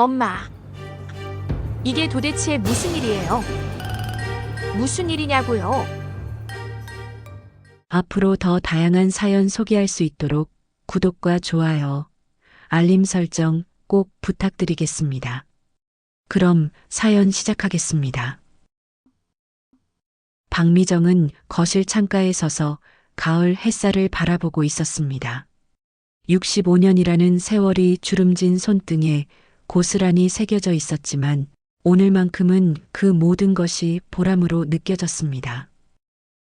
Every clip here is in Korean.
엄마, 이게 도대체 무슨 일이에요? 무슨 일이냐고요? 앞으로 더 다양한 사연 소개할 수 있도록 구독과 좋아요, 알림 설정 꼭 부탁드리겠습니다. 그럼 사연 시작하겠습니다. 박미정은 거실 창가에 서서 가을 햇살을 바라보고 있었습니다. 65년이라는 세월이 주름진 손등에 고스란히 새겨져 있었지만 오늘만큼은 그 모든 것이 보람으로 느껴졌습니다.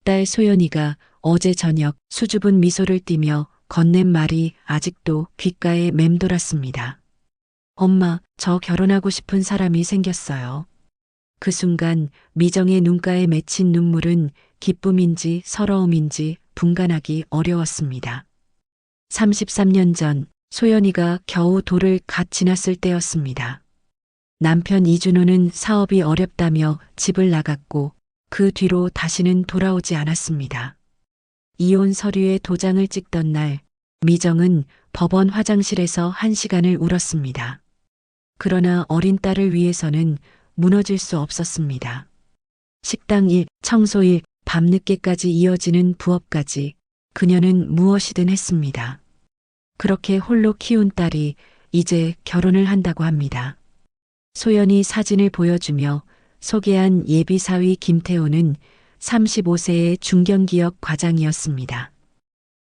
딸 소연이가 어제 저녁 수줍은 미소를 띠며 건넨 말이 아직도 귓가에 맴돌았습니다. 엄마, 저 결혼하고 싶은 사람이 생겼어요. 그 순간 미정의 눈가에 맺힌 눈물은 기쁨인지 서러움인지 분간하기 어려웠습니다. 33년 전 소연이가 겨우 돌을 갓 지났을 때였습니다. 남편 이준호는 사업이 어렵다며 집을 나갔고 그 뒤로 다시는 돌아오지 않았습니다. 이혼 서류에 도장을 찍던 날 미정은 법원 화장실에서 1시간을 울었습니다. 그러나 어린 딸을 위해서는 무너질 수 없었습니다. 식당 일, 청소 일, 밤늦게까지 이어지는 부업까지 그녀는 무엇이든 했습니다. 그렇게 홀로 키운 딸이 이제 결혼을 한다고 합니다. 소연이 사진을 보여주며 소개한 예비사위 김태호는 35세의 중견기업 과장이었습니다.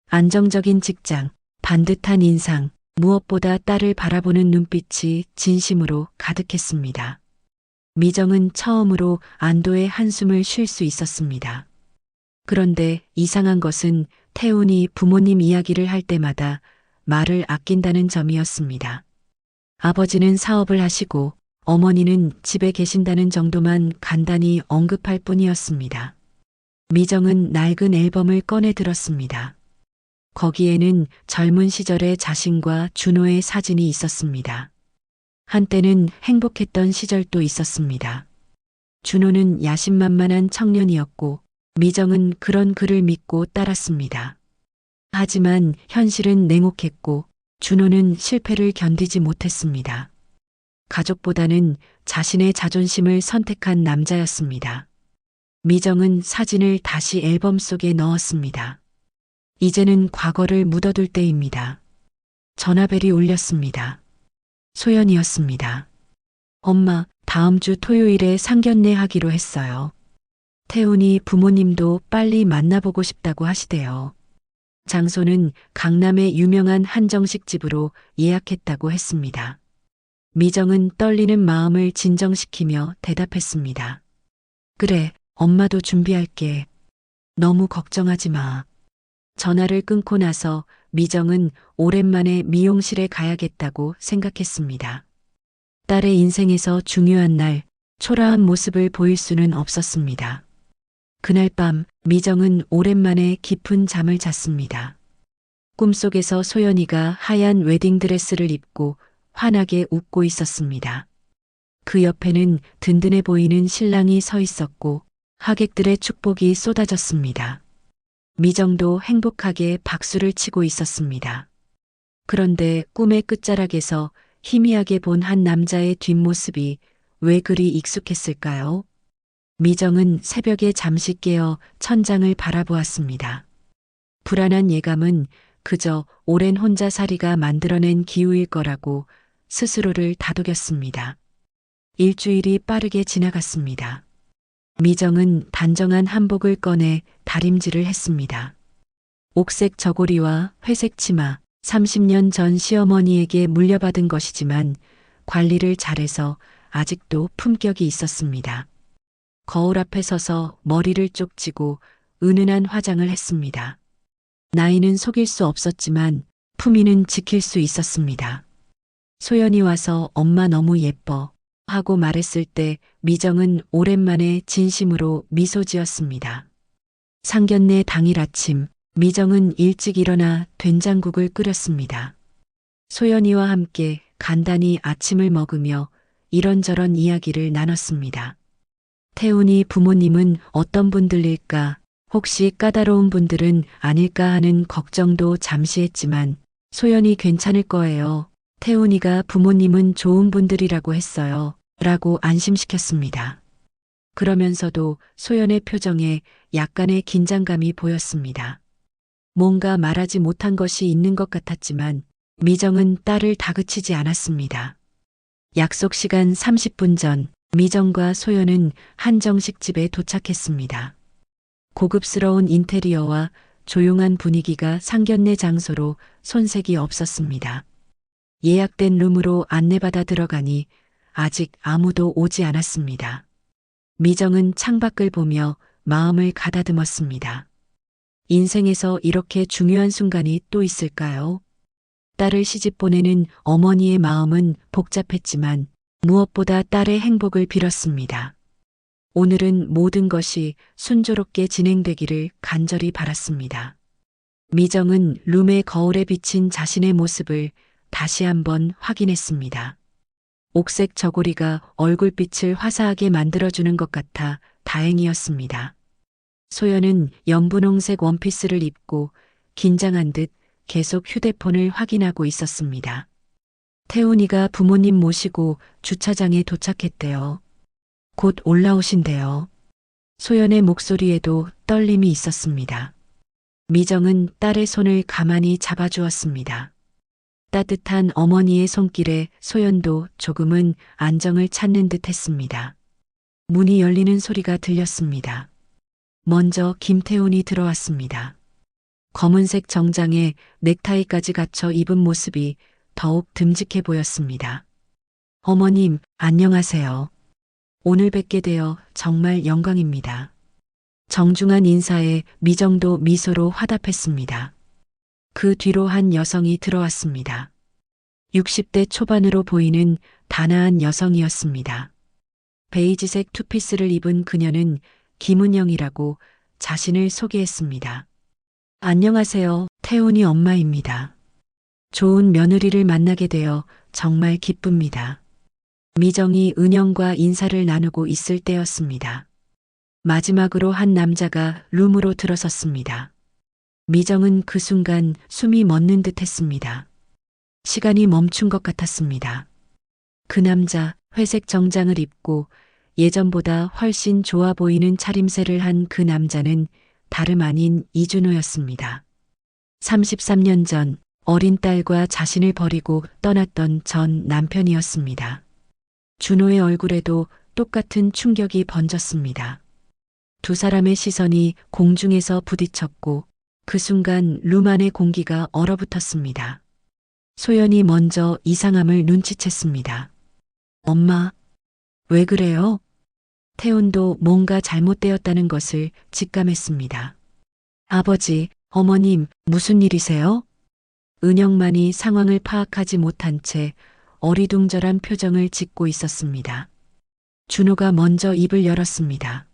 안정적인 직장, 반듯한 인상, 무엇보다 딸을 바라보는 눈빛이 진심으로 가득했습니다. 미정은 처음으로 안도의 한숨을 쉴 수 있었습니다. 그런데 이상한 것은 태훈이 부모님 이야기를 할 때마다 말을 아낀다는 점이었습니다. 아버지는 사업을 하시고 어머니는 집에 계신다는 정도만 간단히 언급할 뿐이었습니다. 미정은 낡은 앨범을 꺼내 들었습니다. 거기에는 젊은 시절의 자신과 준호의 사진이 있었습니다. 한때는 행복했던 시절도 있었습니다. 준호는 야심만만한 청년이었고 미정은 그런 그를 믿고 따랐습니다. 하지만 현실은 냉혹했고 준호는 실패를 견디지 못했습니다. 가족보다는 자신의 자존심을 선택한 남자였습니다. 미정은 사진을 다시 앨범 속에 넣었습니다. 이제는 과거를 묻어둘 때입니다. 전화벨이 울렸습니다. 소연이었습니다. 엄마, 다음 주 토요일에 상견례 하기로 했어요. 태훈이 부모님도 빨리 만나보고 싶다고 하시대요. 장소는 강남의 유명한 한정식 집으로 예약했다고 했습니다. 미정은 떨리는 마음을 진정시키며 대답했습니다. 그래, 엄마도 준비할게. 너무 걱정하지 마. 전화를 끊고 나서 미정은 오랜만에 미용실에 가야겠다고 생각했습니다. 딸의 인생에서 중요한 날, 초라한 모습을 보일 수는 없었습니다. 그날 밤 미정은 오랜만에 깊은 잠을 잤습니다. 꿈속에서 소연이가 하얀 웨딩드레스를 입고 환하게 웃고 있었습니다. 그 옆에는 든든해 보이는 신랑이 서 있었고 하객들의 축복이 쏟아졌습니다. 미정도 행복하게 박수를 치고 있었습니다. 그런데 꿈의 끝자락에서 희미하게 본 한 남자의 뒷모습이 왜 그리 익숙했을까요? 미정은 새벽에 잠시 깨어 천장을 바라보았습니다. 불안한 예감은 그저 오랜 혼자살이가 만들어낸 기우일 거라고 스스로를 다독였습니다. 일주일이 빠르게 지나갔습니다. 미정은 단정한 한복을 꺼내 다림질을 했습니다. 옥색 저고리와 회색 치마, 30년 전 시어머니에게 물려받은 것이지만 관리를 잘해서 아직도 품격이 있었습니다. 거울 앞에 서서 머리를 쪽지고 은은한 화장을 했습니다. 나이는 속일 수 없었지만 품위는 지킬 수 있었습니다. 소연이 와서 엄마 너무 예뻐 하고 말했을 때 미정은 오랜만에 진심으로 미소 지었습니다. 상견례 당일 아침 미정은 일찍 일어나 된장국을 끓였습니다. 소연이와 함께 간단히 아침을 먹으며 이런저런 이야기를 나눴습니다. 태훈이 부모님은 어떤 분들일까, 혹시 까다로운 분들은 아닐까 하는 걱정도 잠시 했지만 소연이 괜찮을 거예요. 태훈이가 부모님은 좋은 분들이라고 했어요. 라고 안심시켰습니다. 그러면서도 소연의 표정에 약간의 긴장감이 보였습니다. 뭔가 말하지 못한 것이 있는 것 같았지만 미정은 딸을 다그치지 않았습니다. 약속 시간 30분 전 미정과 소연은 한정식 집에 도착했습니다. 고급스러운 인테리어와 조용한 분위기가 상견례 장소로 손색이 없었습니다. 예약된 룸으로 안내받아 들어가니 아직 아무도 오지 않았습니다. 미정은 창밖을 보며 마음을 가다듬었습니다. 인생에서 이렇게 중요한 순간이 또 있을까요? 딸을 시집 보내는 어머니의 마음은 복잡했지만 무엇보다 딸의 행복을 빌었습니다. 오늘은 모든 것이 순조롭게 진행되기를 간절히 바랐습니다. 미정은 룸의 거울에 비친 자신의 모습을 다시 한번 확인했습니다. 옥색 저고리가 얼굴빛을 화사하게 만들어주는 것 같아 다행이었습니다. 소연은 연분홍색 원피스를 입고 긴장한 듯 계속 휴대폰을 확인하고 있었습니다. 태훈이가 부모님 모시고 주차장에 도착했대요. 곧 올라오신대요. 소연의 목소리에도 떨림이 있었습니다. 미정은 딸의 손을 가만히 잡아주었습니다. 따뜻한 어머니의 손길에 소연도 조금은 안정을 찾는 듯 했습니다. 문이 열리는 소리가 들렸습니다. 먼저 김태훈이 들어왔습니다. 검은색 정장에 넥타이까지 갖춰 입은 모습이 더욱 듬직해 보였습니다. 어머님, 안녕하세요. 오늘 뵙게 되어 정말 영광입니다. 정중한 인사에 미정도 미소로 화답했습니다. 그 뒤로 한 여성이 들어왔습니다. 60대 초반으로 보이는 단아한 여성이었습니다. 베이지색 투피스를 입은 그녀는 김은영이라고 자신을 소개했습니다. 안녕하세요. 태훈이 엄마입니다. 좋은 며느리를 만나게 되어 정말 기쁩니다. 미정이 은영과 인사를 나누고 있을 때였습니다. 마지막으로 한 남자가 룸으로 들어섰습니다. 미정은 그 순간 숨이 멎는 듯 했습니다. 시간이 멈춘 것 같았습니다. 그 남자, 회색 정장을 입고 예전보다 훨씬 좋아 보이는 차림새를 한 그 남자는 다름 아닌 이준호였습니다. 33년 전 어린 딸과 자신을 버리고 떠났던 전 남편이었습니다. 준호의 얼굴에도 똑같은 충격이 번졌습니다. 두 사람의 시선이 공중에서 부딪혔고 그 순간 룸 안의 공기가 얼어붙었습니다. 소연이 먼저 이상함을 눈치챘습니다. 엄마, 왜 그래요? 태훈도 뭔가 잘못되었다는 것을 직감했습니다. 아버지, 어머님, 무슨 일이세요? 은영만이 상황을 파악하지 못한 채 어리둥절한 표정을 짓고 있었습니다. 준호가 먼저 입을 열었습니다.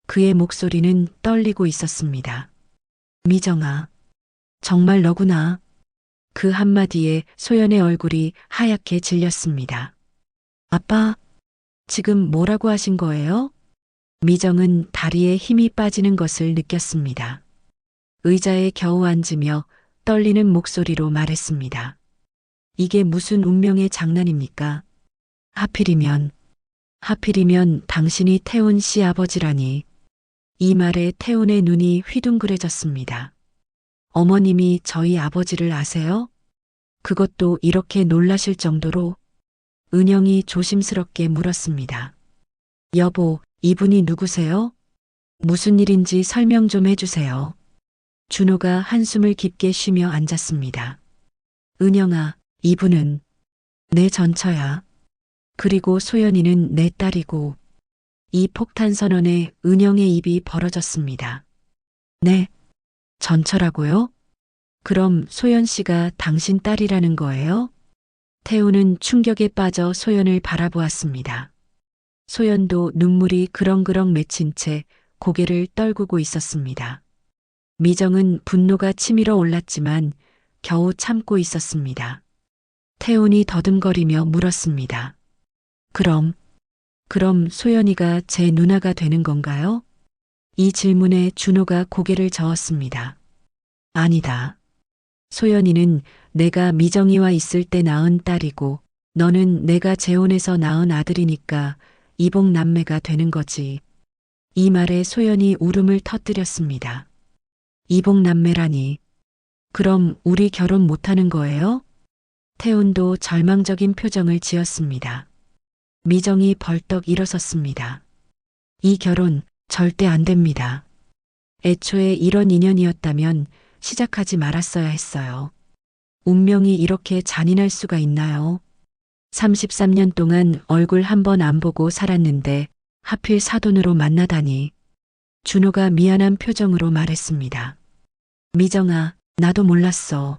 그의 목소리는 떨리고 있었습니다. 미정아, 정말 너구나. 그 한마디에 소연의 얼굴이 하얗게 질렸습니다. 아빠, 지금 뭐라고 하신 거예요? 미정은 다리에 힘이 빠지는 것을 느꼈습니다. 의자에 겨우 앉으며 떨리는 목소리로 말했습니다. 이게 무슨 운명의 장난입니까? 하필이면 당신이 태훈 씨 아버지라니. 이 말에 태훈의 눈이 휘둥그레졌습니다. 어머님이 저희 아버지를 아세요? 그것도 이렇게 놀라실 정도로? 은영이 조심스럽게 물었습니다. 여보, 이분이 누구세요? 무슨 일인지 설명 좀 해주세요. 준호가 한숨을 깊게 쉬며 앉았습니다. 은영아, 이분은 내 전처야. 그리고 소연이는 내 딸이고. 이 폭탄 선언에 은영의 입이 벌어졌습니다. 네, 전처라고요? 그럼 소연 씨가 당신 딸이라는 거예요? 태우는 충격에 빠져 소연을 바라보았습니다. 소연도 눈물이 그렁그렁 맺힌 채 고개를 떨구고 있었습니다. 미정은 분노가 치밀어 올랐지만 겨우 참고 있었습니다. 태훈이 더듬거리며 물었습니다. 그럼 소연이가 제 누나가 되는 건가요? 이 질문에 준호가 고개를 저었습니다. 아니다. 소연이는 내가 미정이와 있을 때 낳은 딸이고 너는 내가 재혼해서 낳은 아들이니까 이복 남매가 되는 거지. 이 말에 소연이 울음을 터뜨렸습니다. 이복 남매라니. 그럼 우리 결혼 못하는 거예요? 태훈도 절망적인 표정을 지었습니다. 미정이 벌떡 일어섰습니다. 이 결혼 절대 안 됩니다. 애초에 이런 인연이었다면 시작하지 말았어야 했어요. 운명이 이렇게 잔인할 수가 있나요? 33년 동안 얼굴 한 번 안 보고 살았는데 하필 사돈으로 만나다니. 준호가 미안한 표정으로 말했습니다. 미정아, 나도 몰랐어.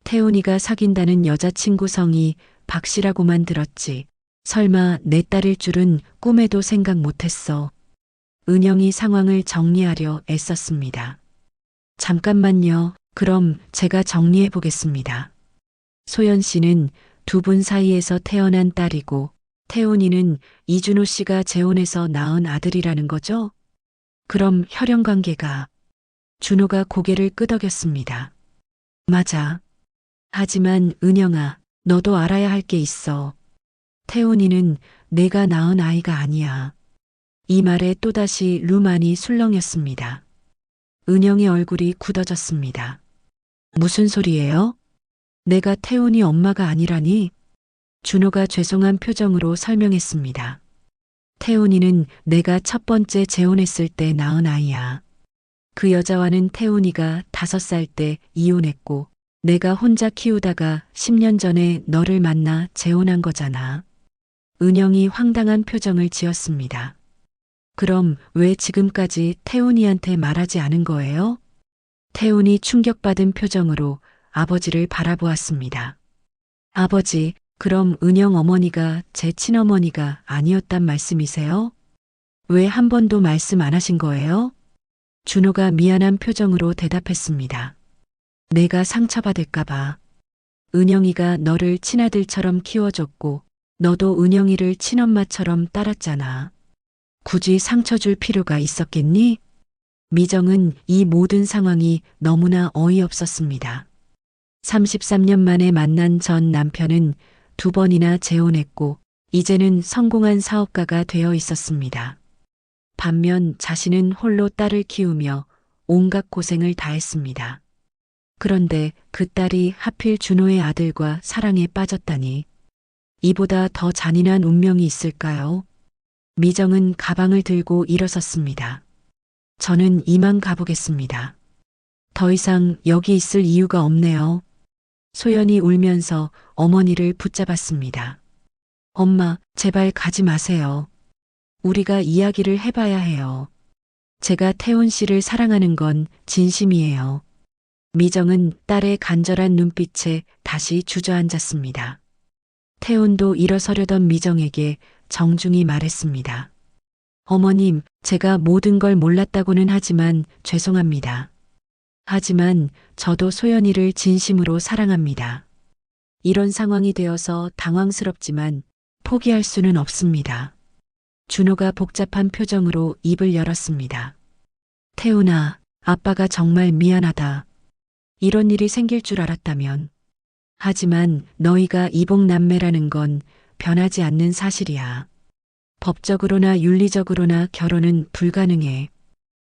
태훈이가 사귄다는 여자친구 성이 박씨라고만 들었지. 설마 내 딸일 줄은 꿈에도 생각 못했어. 은영이 상황을 정리하려 애썼습니다. 잠깐만요. 그럼 제가 정리해 보겠습니다. 소연 씨는 두 분 사이에서 태어난 딸이고 태훈이는 이준호 씨가 재혼해서 낳은 아들이라는 거죠? 그럼 혈연 관계가. 준호가 고개를 끄덕였습니다. 맞아. 하지만 은영아, 너도 알아야 할 게 있어. 태훈이는 내가 낳은 아이가 아니야. 이 말에 또다시 루만이 술렁였습니다. 은영의 얼굴이 굳어졌습니다. 무슨 소리예요? 내가 태훈이 엄마가 아니라니? 준호가 죄송한 표정으로 설명했습니다. 태훈이는 내가 첫 번째 재혼했을 때 낳은 아이야. 그 여자와는 태훈이가 5살 때 이혼했고 내가 혼자 키우다가 10년 전에 너를 만나 재혼한 거잖아. 은영이 황당한 표정을 지었습니다. 그럼 왜 지금까지 태훈이한테 말하지 않은 거예요? 태훈이 충격받은 표정으로 아버지를 바라보았습니다. 아버지, 그럼 은영 어머니가 제 친어머니가 아니었단 말씀이세요? 왜 한 번도 말씀 안 하신 거예요? 준호가 미안한 표정으로 대답했습니다. 내가 상처받을까봐. 은영이가 너를 친아들처럼 키워줬고 너도 은영이를 친엄마처럼 따랐잖아. 굳이 상처 줄 필요가 있었겠니? 미정은 이 모든 상황이 너무나 어이없었습니다. 33년 만에 만난 전 남편은 2번이나 재혼했고 이제는 성공한 사업가가 되어 있었습니다. 반면 자신은 홀로 딸을 키우며 온갖 고생을 다했습니다. 그런데 그 딸이 하필 준호의 아들과 사랑에 빠졌다니. 이보다 더 잔인한 운명이 있을까요? 미정은 가방을 들고 일어섰습니다. 저는 이만 가보겠습니다. 더 이상 여기 있을 이유가 없네요. 소연이 울면서 어머니를 붙잡았습니다. 엄마, 제발 가지 마세요. 우리가 이야기를 해봐야 해요. 제가 태훈 씨를 사랑하는 건 진심이에요. 미정은 딸의 간절한 눈빛에 다시 주저앉았습니다. 태훈도 일어서려던 미정에게 정중히 말했습니다. 어머님, 제가 모든 걸 몰랐다고는 하지만 죄송합니다. 하지만 저도 소연이를 진심으로 사랑합니다. 이런 상황이 되어서 당황스럽지만 포기할 수는 없습니다. 준호가 복잡한 표정으로 입을 열었습니다. 태훈아, 아빠가 정말 미안하다. 이런 일이 생길 줄 알았다면. 하지만 너희가 이복남매라는 건 변하지 않는 사실이야. 법적으로나 윤리적으로나 결혼은 불가능해.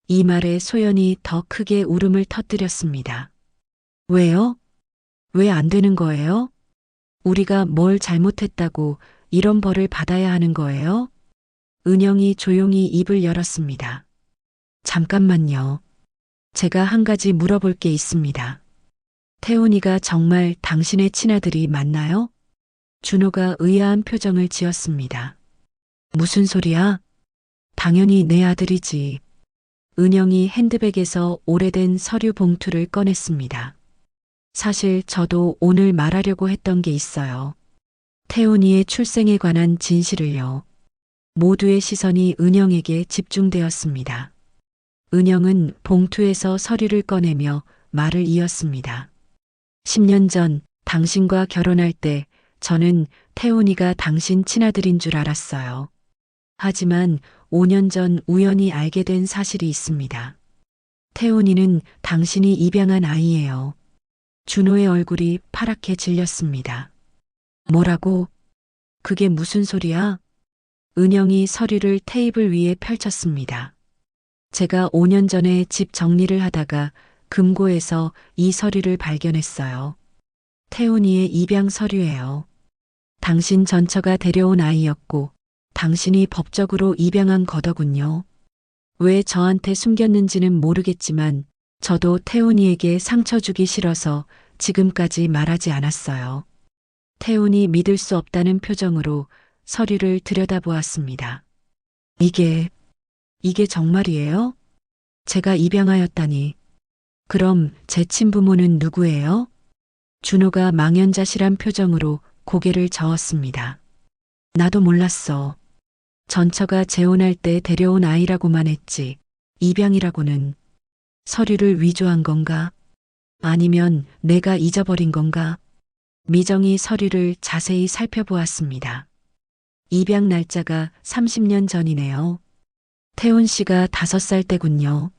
이 말에 소연이 더 크게 울음을 터뜨렸습니다. 왜요? 왜 안 되는 거예요? 우리가 뭘 잘못했다고 이런 벌을 받아야 하는 거예요? 은영이 조용히 입을 열었습니다. 잠깐만요. 제가 한 가지 물어볼 게 있습니다. 태훈이가 정말 당신의 친아들이 맞나요? 준호가 의아한 표정을 지었습니다. 무슨 소리야? 당연히 내 아들이지. 은영이 핸드백에서 오래된 서류 봉투를 꺼냈습니다. 사실 저도 오늘 말하려고 했던 게 있어요. 태훈이의 출생에 관한 진실을요. 모두의 시선이 은영에게 집중되었습니다. 은영은 봉투에서 서류를 꺼내며 말을 이었습니다. 10년 전 당신과 결혼할 때 저는 태훈이가 당신 친아들인 줄 알았어요. 하지만 5년 전 우연히 알게 된 사실이 있습니다. 태훈이는 당신이 입양한 아이예요. 준호의 얼굴이 파랗게 질렸습니다. 뭐라고? 그게 무슨 소리야? 은영이 서류를 테이블 위에 펼쳤습니다. 제가 5년 전에 집 정리를 하다가 금고에서 이 서류를 발견했어요. 태훈이의 입양 서류예요. 당신 전처가 데려온 아이였고 당신이 법적으로 입양한 거더군요. 왜 저한테 숨겼는지는 모르겠지만 저도 태훈이에게 상처 주기 싫어서 지금까지 말하지 않았어요. 태훈이 믿을 수 없다는 표정으로 서류를 들여다보았습니다. 이게 정말이에요? 제가 입양하였다니. 그럼 제 친부모는 누구예요? 준호가 망연자실한 표정으로 고개를 저었습니다. 나도 몰랐어. 전처가 재혼할 때 데려온 아이라고만 했지. 입양이라고는. 서류를 위조한 건가? 아니면 내가 잊어버린 건가? 미정이 서류를 자세히 살펴보았습니다. 입양 날짜가 30년 전이네요. 태훈 씨가 5살 때군요.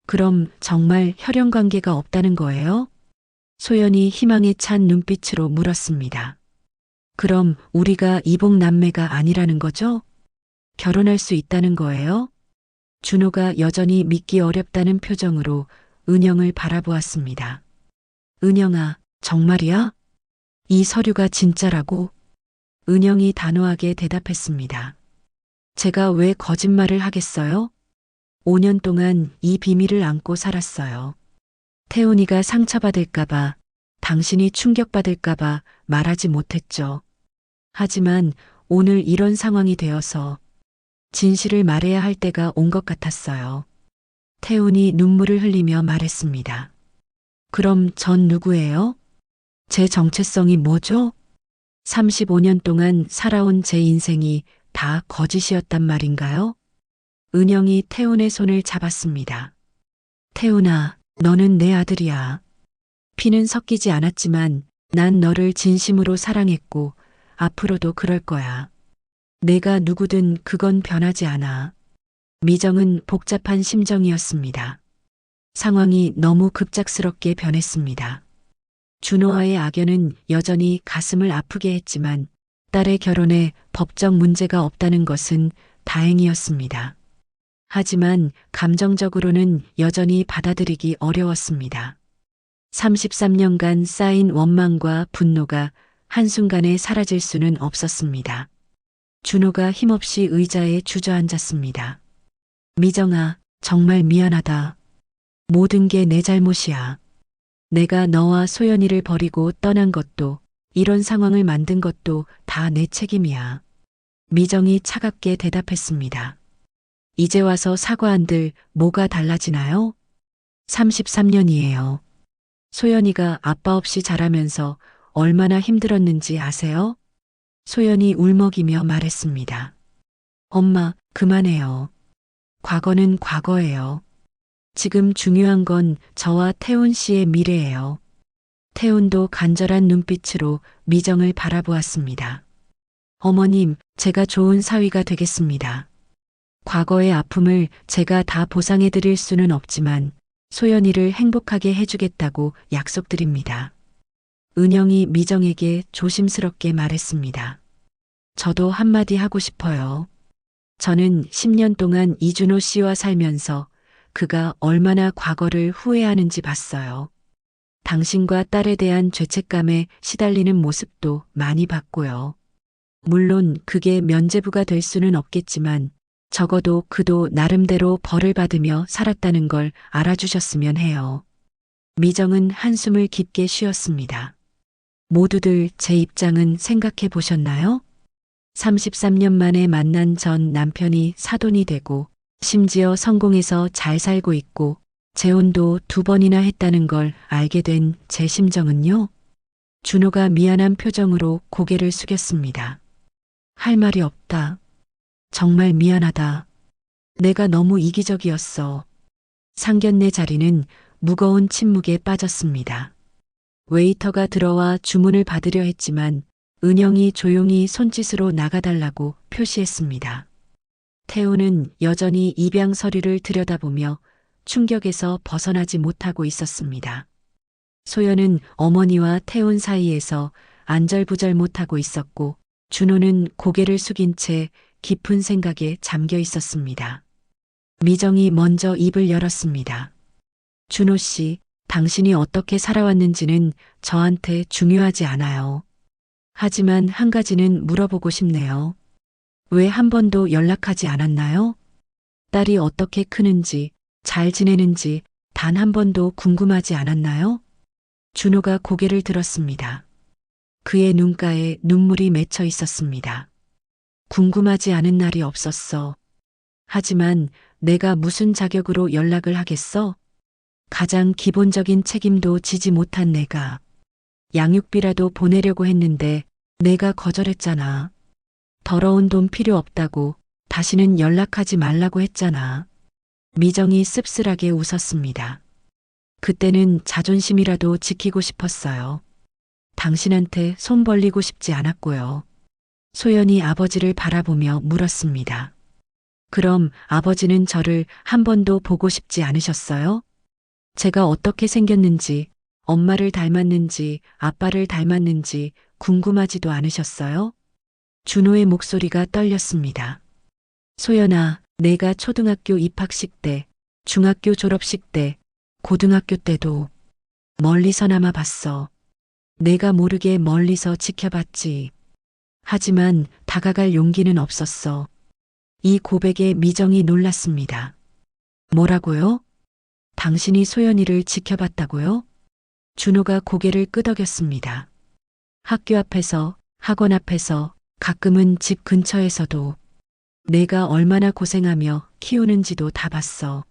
그럼 정말 혈연 관계가 없다는 거예요? 소연이 희망에 찬 눈빛으로 물었습니다. 그럼 우리가 이복 남매가 아니라는 거죠? 결혼할 수 있다는 거예요? 준호가 여전히 믿기 어렵다는 표정으로 은영을 바라보았습니다. 은영아, 정말이야? 이 서류가 진짜라고? 은영이 단호하게 대답했습니다. 제가 왜 거짓말을 하겠어요? 5년 동안 이 비밀을 안고 살았어요. 태훈이가 상처받을까봐, 당신이 충격받을까봐 말하지 못했죠. 하지만 오늘 이런 상황이 되어서 진실을 말해야 할 때가 온 것 같았어요. 태훈이 눈물을 흘리며 말했습니다. 그럼 전 누구예요? 제 정체성이 뭐죠? 35년 동안 살아온 제 인생이 다 거짓이었단 말인가요? 은영이 태훈의 손을 잡았습니다. 태훈아, 너는 내 아들이야. 피는 섞이지 않았지만 난 너를 진심으로 사랑했고 앞으로도 그럴 거야. 내가 누구든 그건 변하지 않아. 미정은 복잡한 심정이었습니다. 상황이 너무 급작스럽게 변했습니다. 준호와의 악연은 여전히 가슴을 아프게 했지만 딸의 결혼에 법적 문제가 없다는 것은 다행이었습니다. 하지만 감정적으로는 여전히 받아들이기 어려웠습니다. 33년간 쌓인 원망과 분노가 한순간에 사라질 수는 없었습니다. 준호가 힘없이 의자에 주저앉았습니다. 미정아, 정말 미안하다. 모든 게 내 잘못이야. 내가 너와 소연이를 버리고 떠난 것도 이런 상황을 만든 것도 다 내 책임이야. 미정이 차갑게 대답했습니다. 이제 와서 사과한들 뭐가 달라지나요? 33년이에요. 소연이가 아빠 없이 자라면서 얼마나 힘들었는지 아세요? 소연이 울먹이며 말했습니다. 엄마, 그만해요. 과거는 과거예요. 지금 중요한 건 저와 태훈 씨의 미래예요. 태훈도 간절한 눈빛으로 미정을 바라보았습니다. 어머님, 제가 좋은 사위가 되겠습니다. 과거의 아픔을 제가 다 보상해 드릴 수는 없지만 소연이를 행복하게 해주겠다고 약속드립니다. 은영이 미정에게 조심스럽게 말했습니다. 저도 한마디 하고 싶어요. 저는 10년 동안 이준호 씨와 살면서 그가 얼마나 과거를 후회하는지 봤어요. 당신과 딸에 대한 죄책감에 시달리는 모습도 많이 봤고요. 물론 그게 면죄부가 될 수는 없겠지만 적어도 그도 나름대로 벌을 받으며 살았다는 걸 알아주셨으면 해요. 미정은 한숨을 깊게 쉬었습니다. 모두들 제 입장은 생각해 보셨나요? 33년 만에 만난 전 남편이 사돈이 되고 심지어 성공해서 잘 살고 있고 재혼도 2번이나 했다는 걸 알게 된 제 심정은요? 준호가 미안한 표정으로 고개를 숙였습니다. 할 말이 없다. 정말 미안하다. 내가 너무 이기적이었어. 상견례 자리는 무거운 침묵에 빠졌습니다. 웨이터가 들어와 주문을 받으려 했지만 은영이 조용히 손짓으로 나가달라고 표시했습니다. 태우는 여전히 입양 서류를 들여다보며 충격에서 벗어나지 못하고 있었습니다. 소연은 어머니와 태훈 사이에서 안절부절 못하고 있었고 준호는 고개를 숙인 채 깊은 생각에 잠겨 있었습니다. 미정이 먼저 입을 열었습니다. 준호 씨, 당신이 어떻게 살아왔는지는 저한테 중요하지 않아요. 하지만 한 가지는 물어보고 싶네요. 왜 한 번도 연락하지 않았나요? 딸이 어떻게 크는지, 잘 지내는지 단 한 번도 궁금하지 않았나요? 준호가 고개를 들었습니다. 그의 눈가에 눈물이 맺혀 있었습니다. 궁금하지 않은 날이 없었어. 하지만 내가 무슨 자격으로 연락을 하겠어? 가장 기본적인 책임도 지지 못한 내가 양육비라도 보내려고 했는데 내가 거절했잖아. 더러운 돈 필요 없다고 다시는 연락하지 말라고 했잖아. 미정이 씁쓸하게 웃었습니다. 그때는 자존심이라도 지키고 싶었어요. 당신한테 손 벌리고 싶지 않았고요. 소연이 아버지를 바라보며 물었습니다. 그럼 아버지는 저를 한 번도 보고 싶지 않으셨어요? 제가 어떻게 생겼는지, 엄마를 닮았는지, 아빠를 닮았는지 궁금하지도 않으셨어요? 준호의 목소리가 떨렸습니다. 소연아, 내가 초등학교 입학식 때, 중학교 졸업식 때, 고등학교 때도 멀리서나마 봤어. 내가 모르게 멀리서 지켜봤지. 하지만 다가갈 용기는 없었어. 이 고백에 미정이 놀랐습니다. 뭐라고요? 당신이 소연이를 지켜봤다고요? 준호가 고개를 끄덕였습니다. 학교 앞에서, 학원 앞에서, 가끔은 집 근처에서도 내가 얼마나 고생하며 키우는지도 다 봤어.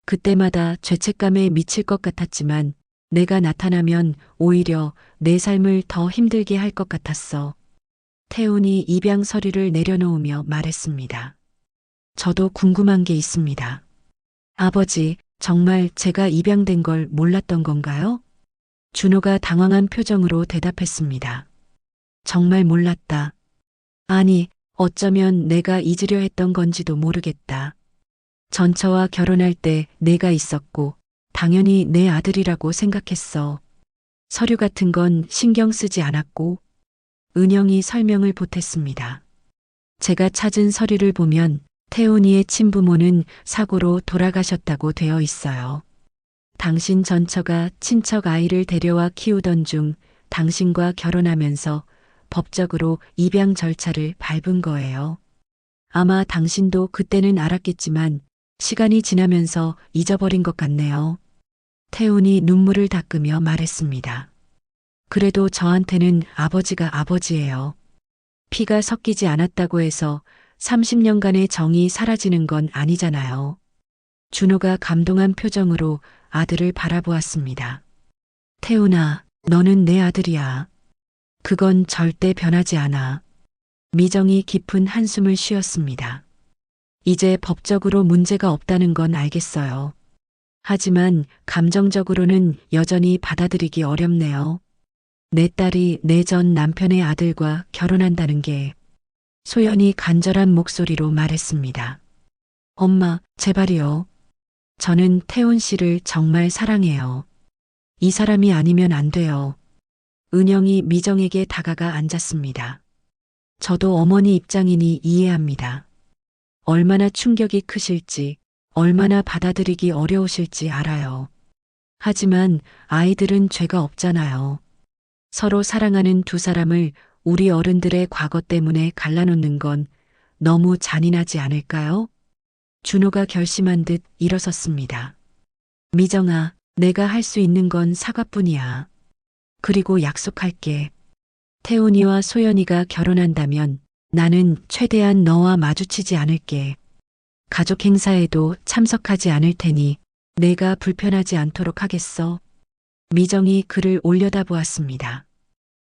그때마다 죄책감에 미칠 것 같았지만 내가 나타나면 오히려 내 삶을 더 힘들게 할 것 같았어. 태훈이 입양 서류를 내려놓으며 말했습니다. 저도 궁금한 게 있습니다. 아버지, 정말 제가 입양된 걸 몰랐던 건가요? 준호가 당황한 표정으로 대답했습니다. 정말 몰랐다. 아니, 어쩌면 내가 잊으려 했던 건지도 모르겠다. 전처와 결혼할 때 내가 있었고, 당연히 내 아들이라고 생각했어. 서류 같은 건 신경 쓰지 않았고, 은영이 설명을 보탰습니다. 제가 찾은 서류를 보면 태훈이의 친부모는 사고로 돌아가셨다고 되어 있어요. 당신 전처가 친척 아이를 데려와 키우던 중 당신과 결혼하면서 법적으로 입양 절차를 밟은 거예요. 아마 당신도 그때는 알았겠지만 시간이 지나면서 잊어버린 것 같네요. 태훈이 눈물을 닦으며 말했습니다. 그래도 저한테는 아버지가 아버지예요. 피가 섞이지 않았다고 해서 30년간의 정이 사라지는 건 아니잖아요. 준호가 감동한 표정으로 아들을 바라보았습니다. 태훈아, 너는 내 아들이야. 그건 절대 변하지 않아. 미정이 깊은 한숨을 쉬었습니다. 이제 법적으로 문제가 없다는 건 알겠어요. 하지만 감정적으로는 여전히 받아들이기 어렵네요. 내 딸이 내 전 남편의 아들과 결혼한다는 게 소연이 간절한 목소리로 말했습니다. 엄마, 제발이요. 저는 태훈 씨를 정말 사랑해요. 이 사람이 아니면 안 돼요. 은영이 미정에게 다가가 앉았습니다. 저도 어머니 입장이니 이해합니다. 얼마나 충격이 크실지, 얼마나 받아들이기 어려우실지 알아요. 하지만 아이들은 죄가 없잖아요. 서로 사랑하는 두 사람을 우리 어른들의 과거 때문에 갈라놓는 건 너무 잔인하지 않을까요? 준호가 결심한 듯 일어섰습니다. 미정아, 내가 할 수 있는 건 사과뿐이야. 그리고 약속할게. 태훈이와 소연이가 결혼한다면 나는 최대한 너와 마주치지 않을게. 가족 행사에도 참석하지 않을 테니 내가 불편하지 않도록 하겠어. 미정이 그를 올려다보았습니다.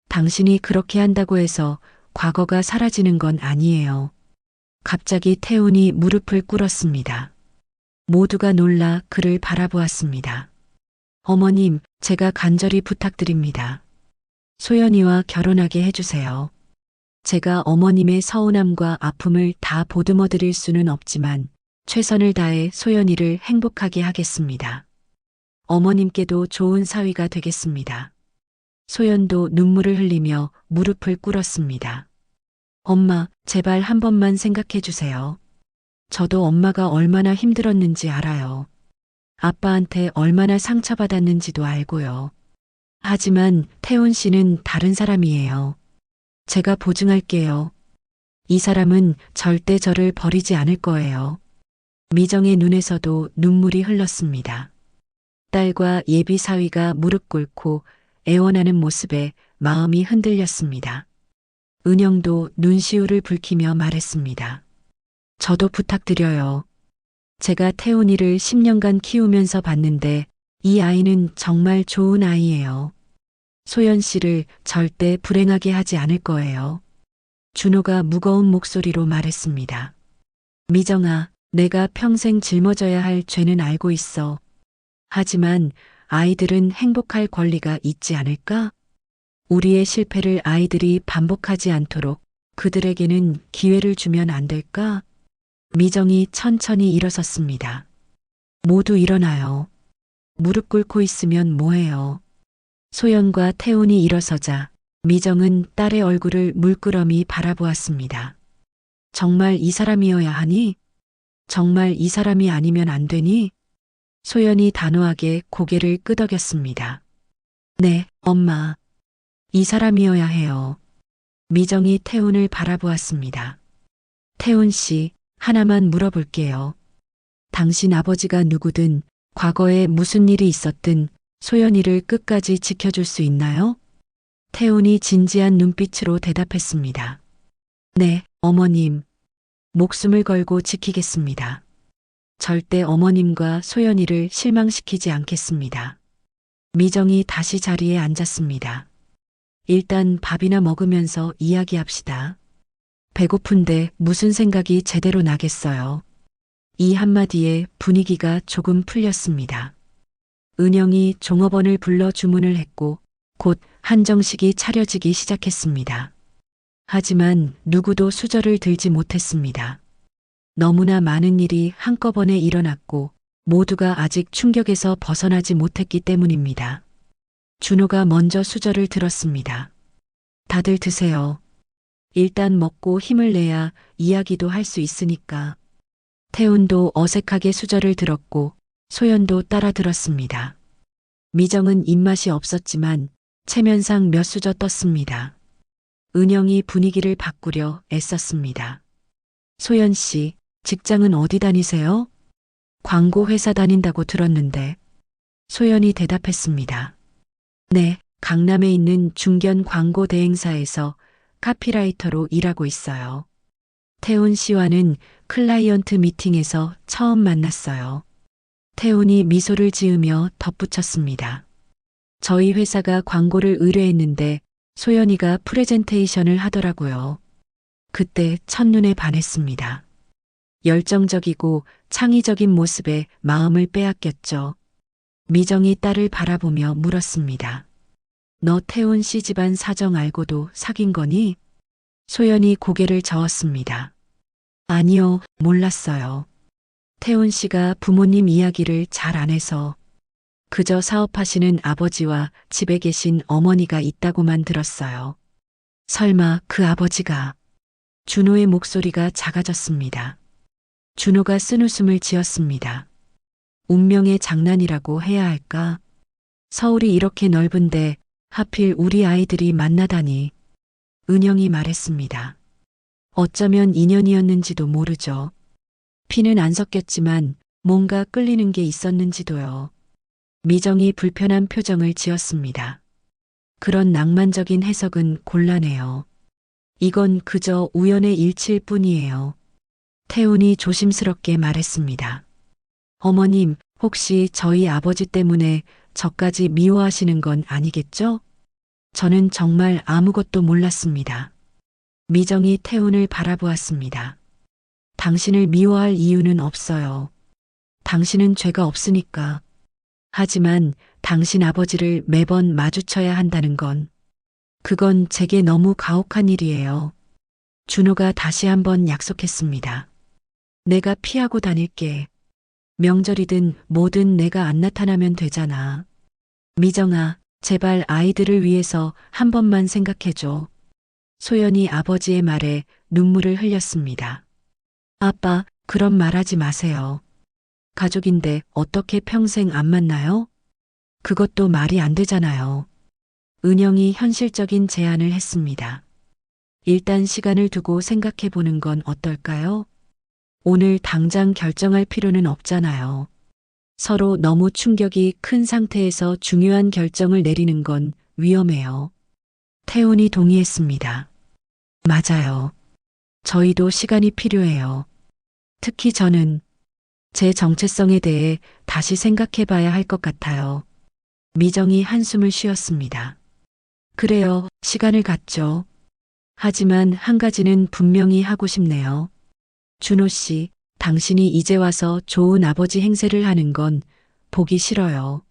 당신이 그렇게 한다고 해서 과거가 사라지는 건 아니에요. 갑자기 태훈이 무릎을 꿇었습니다. 모두가 놀라 그를 바라보았습니다. 어머님, 제가 간절히 부탁드립니다. 소연이와 결혼하게 해주세요. 제가 어머님의 서운함과 아픔을 다 보듬어 드릴 수는 없지만 최선을 다해 소연이를 행복하게 하겠습니다. 어머님께도 좋은 사위가 되겠습니다. 소연도 눈물을 흘리며 무릎을 꿇었습니다. 엄마, 제발 한 번만 생각해 주세요. 저도 엄마가 얼마나 힘들었는지 알아요. 아빠한테 얼마나 상처받았는지도 알고요. 하지만 태훈 씨는 다른 사람이에요. 제가 보증할게요. 이 사람은 절대 저를 버리지 않을 거예요. 미정의 눈에서도 눈물이 흘렀습니다. 딸과 예비 사위가 무릎 꿇고 애원하는 모습에 마음이 흔들렸습니다. 은영도 눈시울을 붉히며 말했습니다. 저도 부탁드려요. 제가 태훈이를 10년간 키우면서 봤는데 이 아이는 정말 좋은 아이예요. 소연 씨를 절대 불행하게 하지 않을 거예요. 준호가 무거운 목소리로 말했습니다. 미정아, 내가 평생 짊어져야 할 죄는 알고 있어. 하지만 아이들은 행복할 권리가 있지 않을까? 우리의 실패를 아이들이 반복하지 않도록 그들에게는 기회를 주면 안 될까? 미정이 천천히 일어섰습니다. 모두 일어나요. 무릎 꿇고 있으면 뭐해요? 소연과 태훈이 일어서자 미정은 딸의 얼굴을 물끄러미 바라보았습니다. 정말 이 사람이어야 하니? 정말 이 사람이 아니면 안 되니? 소연이 단호하게 고개를 끄덕였습니다. 네, 엄마. 이 사람이어야 해요. 미정이 태훈을 바라보았습니다. 태훈 씨, 하나만 물어볼게요. 당신 아버지가 누구든 과거에 무슨 일이 있었든 소연이를 끝까지 지켜줄 수 있나요? 태훈이 진지한 눈빛으로 대답했습니다. 네, 어머님. 목숨을 걸고 지키겠습니다. 절대 어머님과 소연이를 실망시키지 않겠습니다. 미정이 다시 자리에 앉았습니다. 일단 밥이나 먹으면서 이야기합시다. 배고픈데 무슨 생각이 제대로 나겠어요. 이 한마디에 분위기가 조금 풀렸습니다. 은영이 종업원을 불러 주문을 했고 곧 한정식이 차려지기 시작했습니다. 하지만 누구도 수저를 들지 못했습니다. 너무나 많은 일이 한꺼번에 일어났고 모두가 아직 충격에서 벗어나지 못했기 때문입니다. 준호가 먼저 수저를 들었습니다. 다들 드세요. 일단 먹고 힘을 내야 이야기도 할 수 있으니까. 태훈도 어색하게 수저를 들었고 소연도 따라 들었습니다. 미정은 입맛이 없었지만 체면상 몇 수저 떴습니다. 은영이 분위기를 바꾸려 애썼습니다. 소연 씨, 직장은 어디 다니세요? 광고 회사 다닌다고 들었는데. 소연이 대답했습니다. 네, 강남에 있는 중견 광고 대행사에서 카피라이터로 일하고 있어요. 태훈 씨와는 클라이언트 미팅에서 처음 만났어요. 태훈이 미소를 지으며 덧붙였습니다. 저희 회사가 광고를 의뢰했는데 소연이가 프레젠테이션을 하더라고요. 그때 첫눈에 반했습니다. 열정적이고 창의적인 모습에 마음을 빼앗겼죠. 미정이 딸을 바라보며 물었습니다. 너 태훈 씨 집안 사정 알고도 사귄 거니? 소연이 고개를 저었습니다. 아니요, 몰랐어요. 태훈 씨가 부모님 이야기를 잘 안 해서 그저 사업하시는 아버지와 집에 계신 어머니가 있다고만 들었어요. 설마 그 아버지가... 준호의 목소리가 작아졌습니다. 준호가 쓴웃음을 지었습니다. 운명의 장난이라고 해야 할까? 서울이 이렇게 넓은데 하필 우리 아이들이 만나다니. 은영이 말했습니다. 어쩌면 인연이었는지도 모르죠. 피는 안 섞였지만 뭔가 끌리는 게 있었는지도요. 미정이 불편한 표정을 지었습니다. 그런 낭만적인 해석은 곤란해요. 이건 그저 우연의 일치일 뿐이에요. 태훈이 조심스럽게 말했습니다. 어머님, 혹시 저희 아버지 때문에 저까지 미워하시는 건 아니겠죠? 저는 정말 아무것도 몰랐습니다. 미정이 태훈을 바라보았습니다. 당신을 미워할 이유는 없어요. 당신은 죄가 없으니까. 하지만 당신 아버지를 매번 마주쳐야 한다는 건, 그건 제게 너무 가혹한 일이에요. 준호가 다시 한번 약속했습니다. 내가 피하고 다닐게. 명절이든 뭐든 내가 안 나타나면 되잖아. 미정아, 제발 아이들을 위해서 한 번만 생각해줘. 소연이 아버지의 말에 눈물을 흘렸습니다. 아빠, 그런 말 하지 마세요. 가족인데 어떻게 평생 안 만나요? 그것도 말이 안 되잖아요. 은영이 현실적인 제안을 했습니다. 일단 시간을 두고 생각해 보는 건 어떨까요? 오늘 당장 결정할 필요는 없잖아요. 서로 너무 충격이 큰 상태에서 중요한 결정을 내리는 건 위험해요. 태훈이 동의했습니다. 맞아요. 저희도 시간이 필요해요. 특히 저는 제 정체성에 대해 다시 생각해 봐야 할 것 같아요. 미정이 한숨을 쉬었습니다. 그래요, 시간을 갖죠. 하지만 한 가지는 분명히 하고 싶네요. 준호 씨, 당신이 이제 와서 좋은 아버지 행세를 하는 건 보기 싫어요.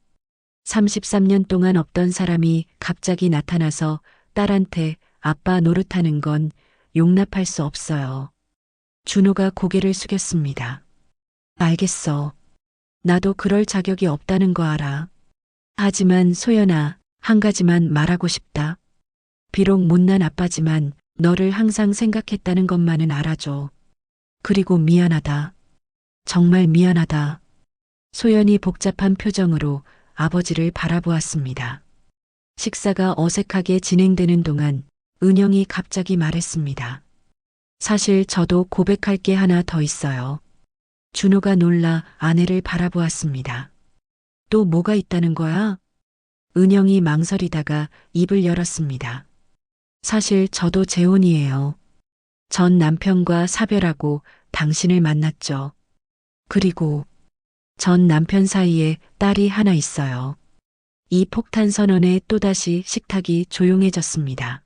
33년 동안 없던 사람이 갑자기 나타나서 딸한테 아빠 노릇하는 건 용납할 수 없어요. 준호가 고개를 숙였습니다. 알겠어. 나도 그럴 자격이 없다는 거 알아. 하지만 소연아, 한 가지만 말하고 싶다. 비록 못난 아빠지만 너를 항상 생각했다는 것만은 알아줘. 그리고 미안하다. 정말 미안하다. 소연이 복잡한 표정으로 아버지를 바라보았습니다. 식사가 어색하게 진행되는 동안 은영이 갑자기 말했습니다. 사실 저도 고백할 게 하나 더 있어요. 준호가 놀라 아내를 바라보았습니다. 또 뭐가 있다는 거야? 은영이 망설이다가 입을 열었습니다. 사실 저도 재혼이에요. 전 남편과 사별하고 당신을 만났죠. 그리고 전 남편 사이에 딸이 하나 있어요. 이 폭탄 선언에 또다시 식탁이 조용해졌습니다.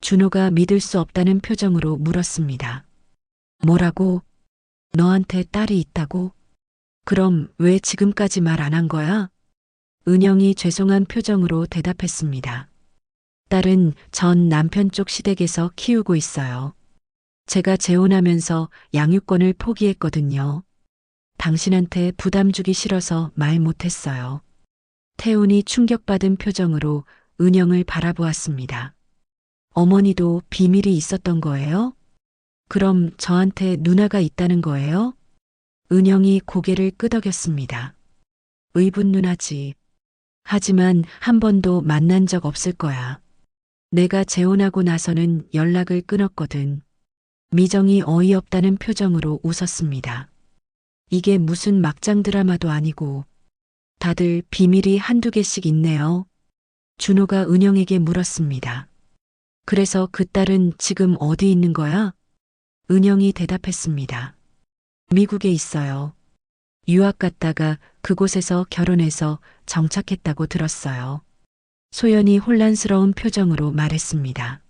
준호가 믿을 수 없다는 표정으로 물었습니다. 뭐라고? 너한테 딸이 있다고? 그럼 왜 지금까지 말 안 한 거야? 은영이 죄송한 표정으로 대답했습니다. 딸은 전 남편 쪽 시댁에서 키우고 있어요. 제가 재혼하면서 양육권을 포기했거든요. 당신한테 부담 주기 싫어서 말 못했어요. 태훈이 충격받은 표정으로 은영을 바라보았습니다. 어머니도 비밀이 있었던 거예요? 그럼 저한테 누나가 있다는 거예요? 은영이 고개를 끄덕였습니다. 의붓 누나지. 하지만 한 번도 만난 적 없을 거야. 내가 재혼하고 나서는 연락을 끊었거든. 미정이 어이없다는 표정으로 웃었습니다. 이게 무슨 막장 드라마도 아니고 다들 비밀이 한두 개씩 있네요. 준호가 은영에게 물었습니다. 그래서 그 딸은 지금 어디 있는 거야? 은영이 대답했습니다. 미국에 있어요. 유학 갔다가 그곳에서 결혼해서 정착했다고 들었어요. 소연이 혼란스러운 표정으로 말했습니다.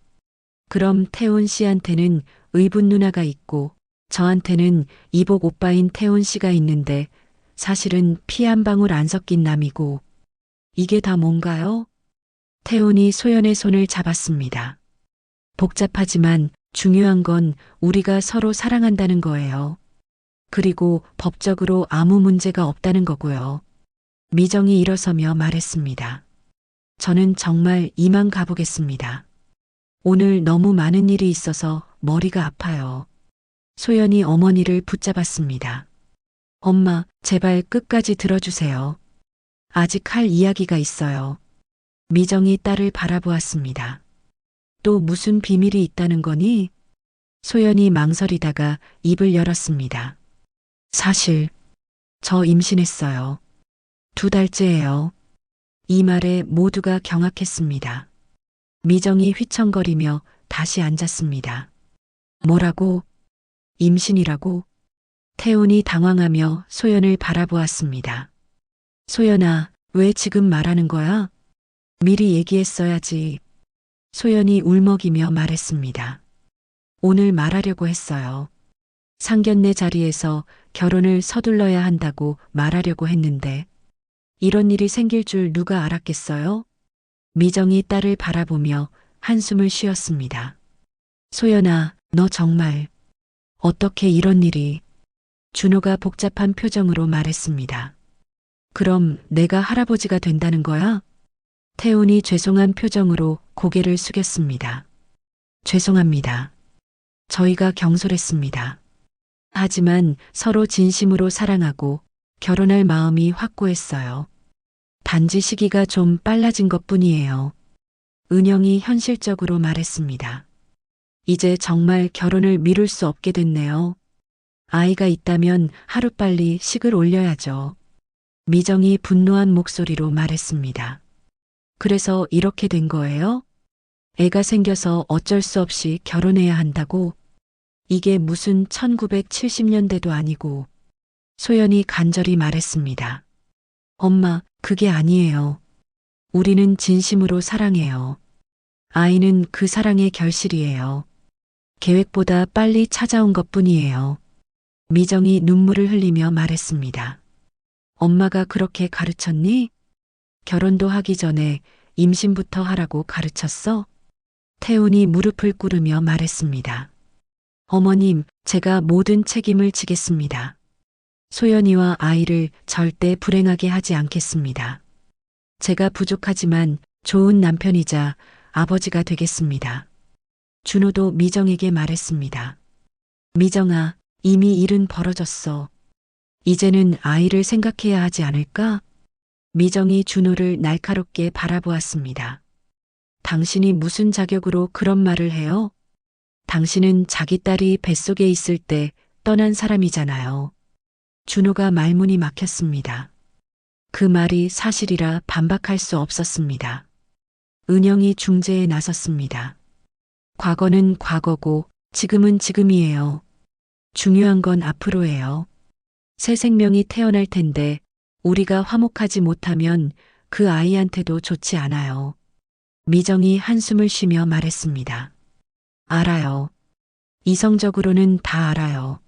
그럼 태훈 씨한테는 의붓 누나가 있고 저한테는 이복 오빠인 태훈 씨가 있는데 사실은 피 한 방울 안 섞인 남이고 이게 다 뭔가요? 태훈이 소연의 손을 잡았습니다. 복잡하지만 중요한 건 우리가 서로 사랑한다는 거예요. 그리고 법적으로 아무 문제가 없다는 거고요. 미정이 일어서며 말했습니다. 저는 정말 이만 가보겠습니다. 오늘 너무 많은 일이 있어서 머리가 아파요. 소연이 어머니를 붙잡았습니다. 엄마, 제발 끝까지 들어주세요. 아직 할 이야기가 있어요. 미정이 딸을 바라보았습니다. 또 무슨 비밀이 있다는 거니? 소연이 망설이다가 입을 열었습니다. 사실, 저 임신했어요. 2달째예요. 이 말에 모두가 경악했습니다. 미정이 휘청거리며 다시 앉았습니다. 뭐라고? 임신이라고? 태훈이 당황하며 소연을 바라보았습니다. 소연아, 왜 지금 말하는 거야? 미리 얘기했어야지. 소연이 울먹이며 말했습니다. 오늘 말하려고 했어요. 상견례 자리에서 결혼을 서둘러야 한다고 말하려고 했는데 이런 일이 생길 줄 누가 알았겠어요? 미정이 딸을 바라보며 한숨을 쉬었습니다. 소연아, 너 정말 어떻게 이런 일이... 준호가 복잡한 표정으로 말했습니다. 그럼 내가 할아버지가 된다는 거야? 태훈이 죄송한 표정으로 고개를 숙였습니다. 죄송합니다. 저희가 경솔했습니다. 하지만 서로 진심으로 사랑하고 결혼할 마음이 확고했어요. 단지 시기가 좀 빨라진 것 뿐이에요. 은영이 현실적으로 말했습니다. 이제 정말 결혼을 미룰 수 없게 됐네요. 아이가 있다면 하루빨리 식을 올려야죠. 미정이 분노한 목소리로 말했습니다. 그래서 이렇게 된 거예요? 애가 생겨서 어쩔 수 없이 결혼해야 한다고? 이게 무슨 1970년대도 아니고. 소연이 간절히 말했습니다. 엄마, 그게 아니에요. 우리는 진심으로 사랑해요. 아이는 그 사랑의 결실이에요. 계획보다 빨리 찾아온 것뿐이에요. 미정이 눈물을 흘리며 말했습니다. 엄마가 그렇게 가르쳤니? 결혼도 하기 전에 임신부터 하라고 가르쳤어? 태훈이 무릎을 꿇으며 말했습니다. 어머님, 제가 모든 책임을 지겠습니다. 소연이와 아이를 절대 불행하게 하지 않겠습니다. 제가 부족하지만 좋은 남편이자 아버지가 되겠습니다. 준호도 미정에게 말했습니다. 미정아, 이미 일은 벌어졌어. 이제는 아이를 생각해야 하지 않을까? 미정이 준호를 날카롭게 바라보았습니다. 당신이 무슨 자격으로 그런 말을 해요? 당신은 자기 딸이 뱃속에 있을 때 떠난 사람이잖아요. 준호가 말문이 막혔습니다. 그 말이 사실이라 반박할 수 없었습니다. 은영이 중재에 나섰습니다. 과거는 과거고 지금은 지금이에요. 중요한 건 앞으로예요. 새 생명이 태어날 텐데 우리가 화목하지 못하면 그 아이한테도 좋지 않아요. 미정이 한숨을 쉬며 말했습니다. 알아요. 이성적으로는 다 알아요.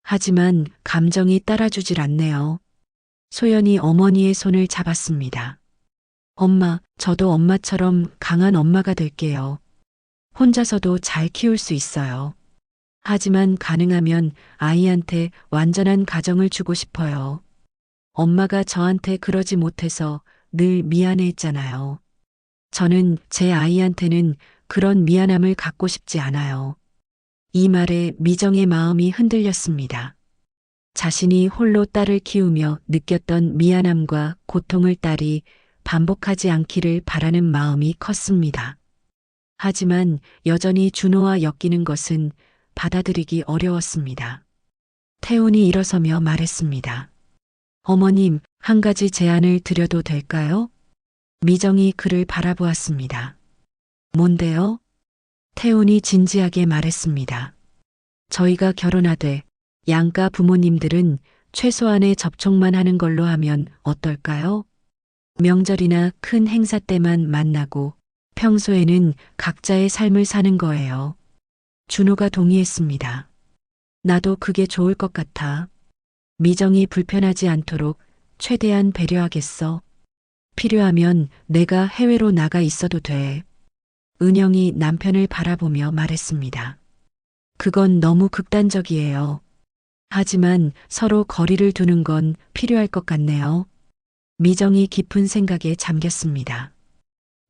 하지만 감정이 따라주질 않네요. 소연이 어머니의 손을 잡았습니다. 엄마, 저도 엄마처럼 강한 엄마가 될게요. 혼자서도 잘 키울 수 있어요. 하지만 가능하면 아이한테 완전한 가정을 주고 싶어요. 엄마가 저한테 그러지 못해서 늘 미안해했잖아요. 저는 제 아이한테는 그런 미안함을 갖고 싶지 않아요. 이 말에 미정의 마음이 흔들렸습니다. 자신이 홀로 딸을 키우며 느꼈던 미안함과 고통을 딸이 반복하지 않기를 바라는 마음이 컸습니다. 하지만 여전히 준호와 엮이는 것은 받아들이기 어려웠습니다. 태훈이 일어서며 말했습니다. 어머님, 한 가지 제안을 드려도 될까요? 미정이 그를 바라보았습니다. 뭔데요? 태훈이 진지하게 말했습니다. 저희가 결혼하되 양가 부모님들은 최소한의 접촉만 하는 걸로 하면 어떨까요? 명절이나 큰 행사 때만 만나고 평소에는 각자의 삶을 사는 거예요. 준호가 동의했습니다. 나도 그게 좋을 것 같아. 미정이 불편하지 않도록 최대한 배려하겠어. 필요하면 내가 해외로 나가 있어도 돼. 은영이 남편을 바라보며 말했습니다. 그건 너무 극단적이에요. 하지만 서로 거리를 두는 건 필요할 것 같네요. 미정이 깊은 생각에 잠겼습니다.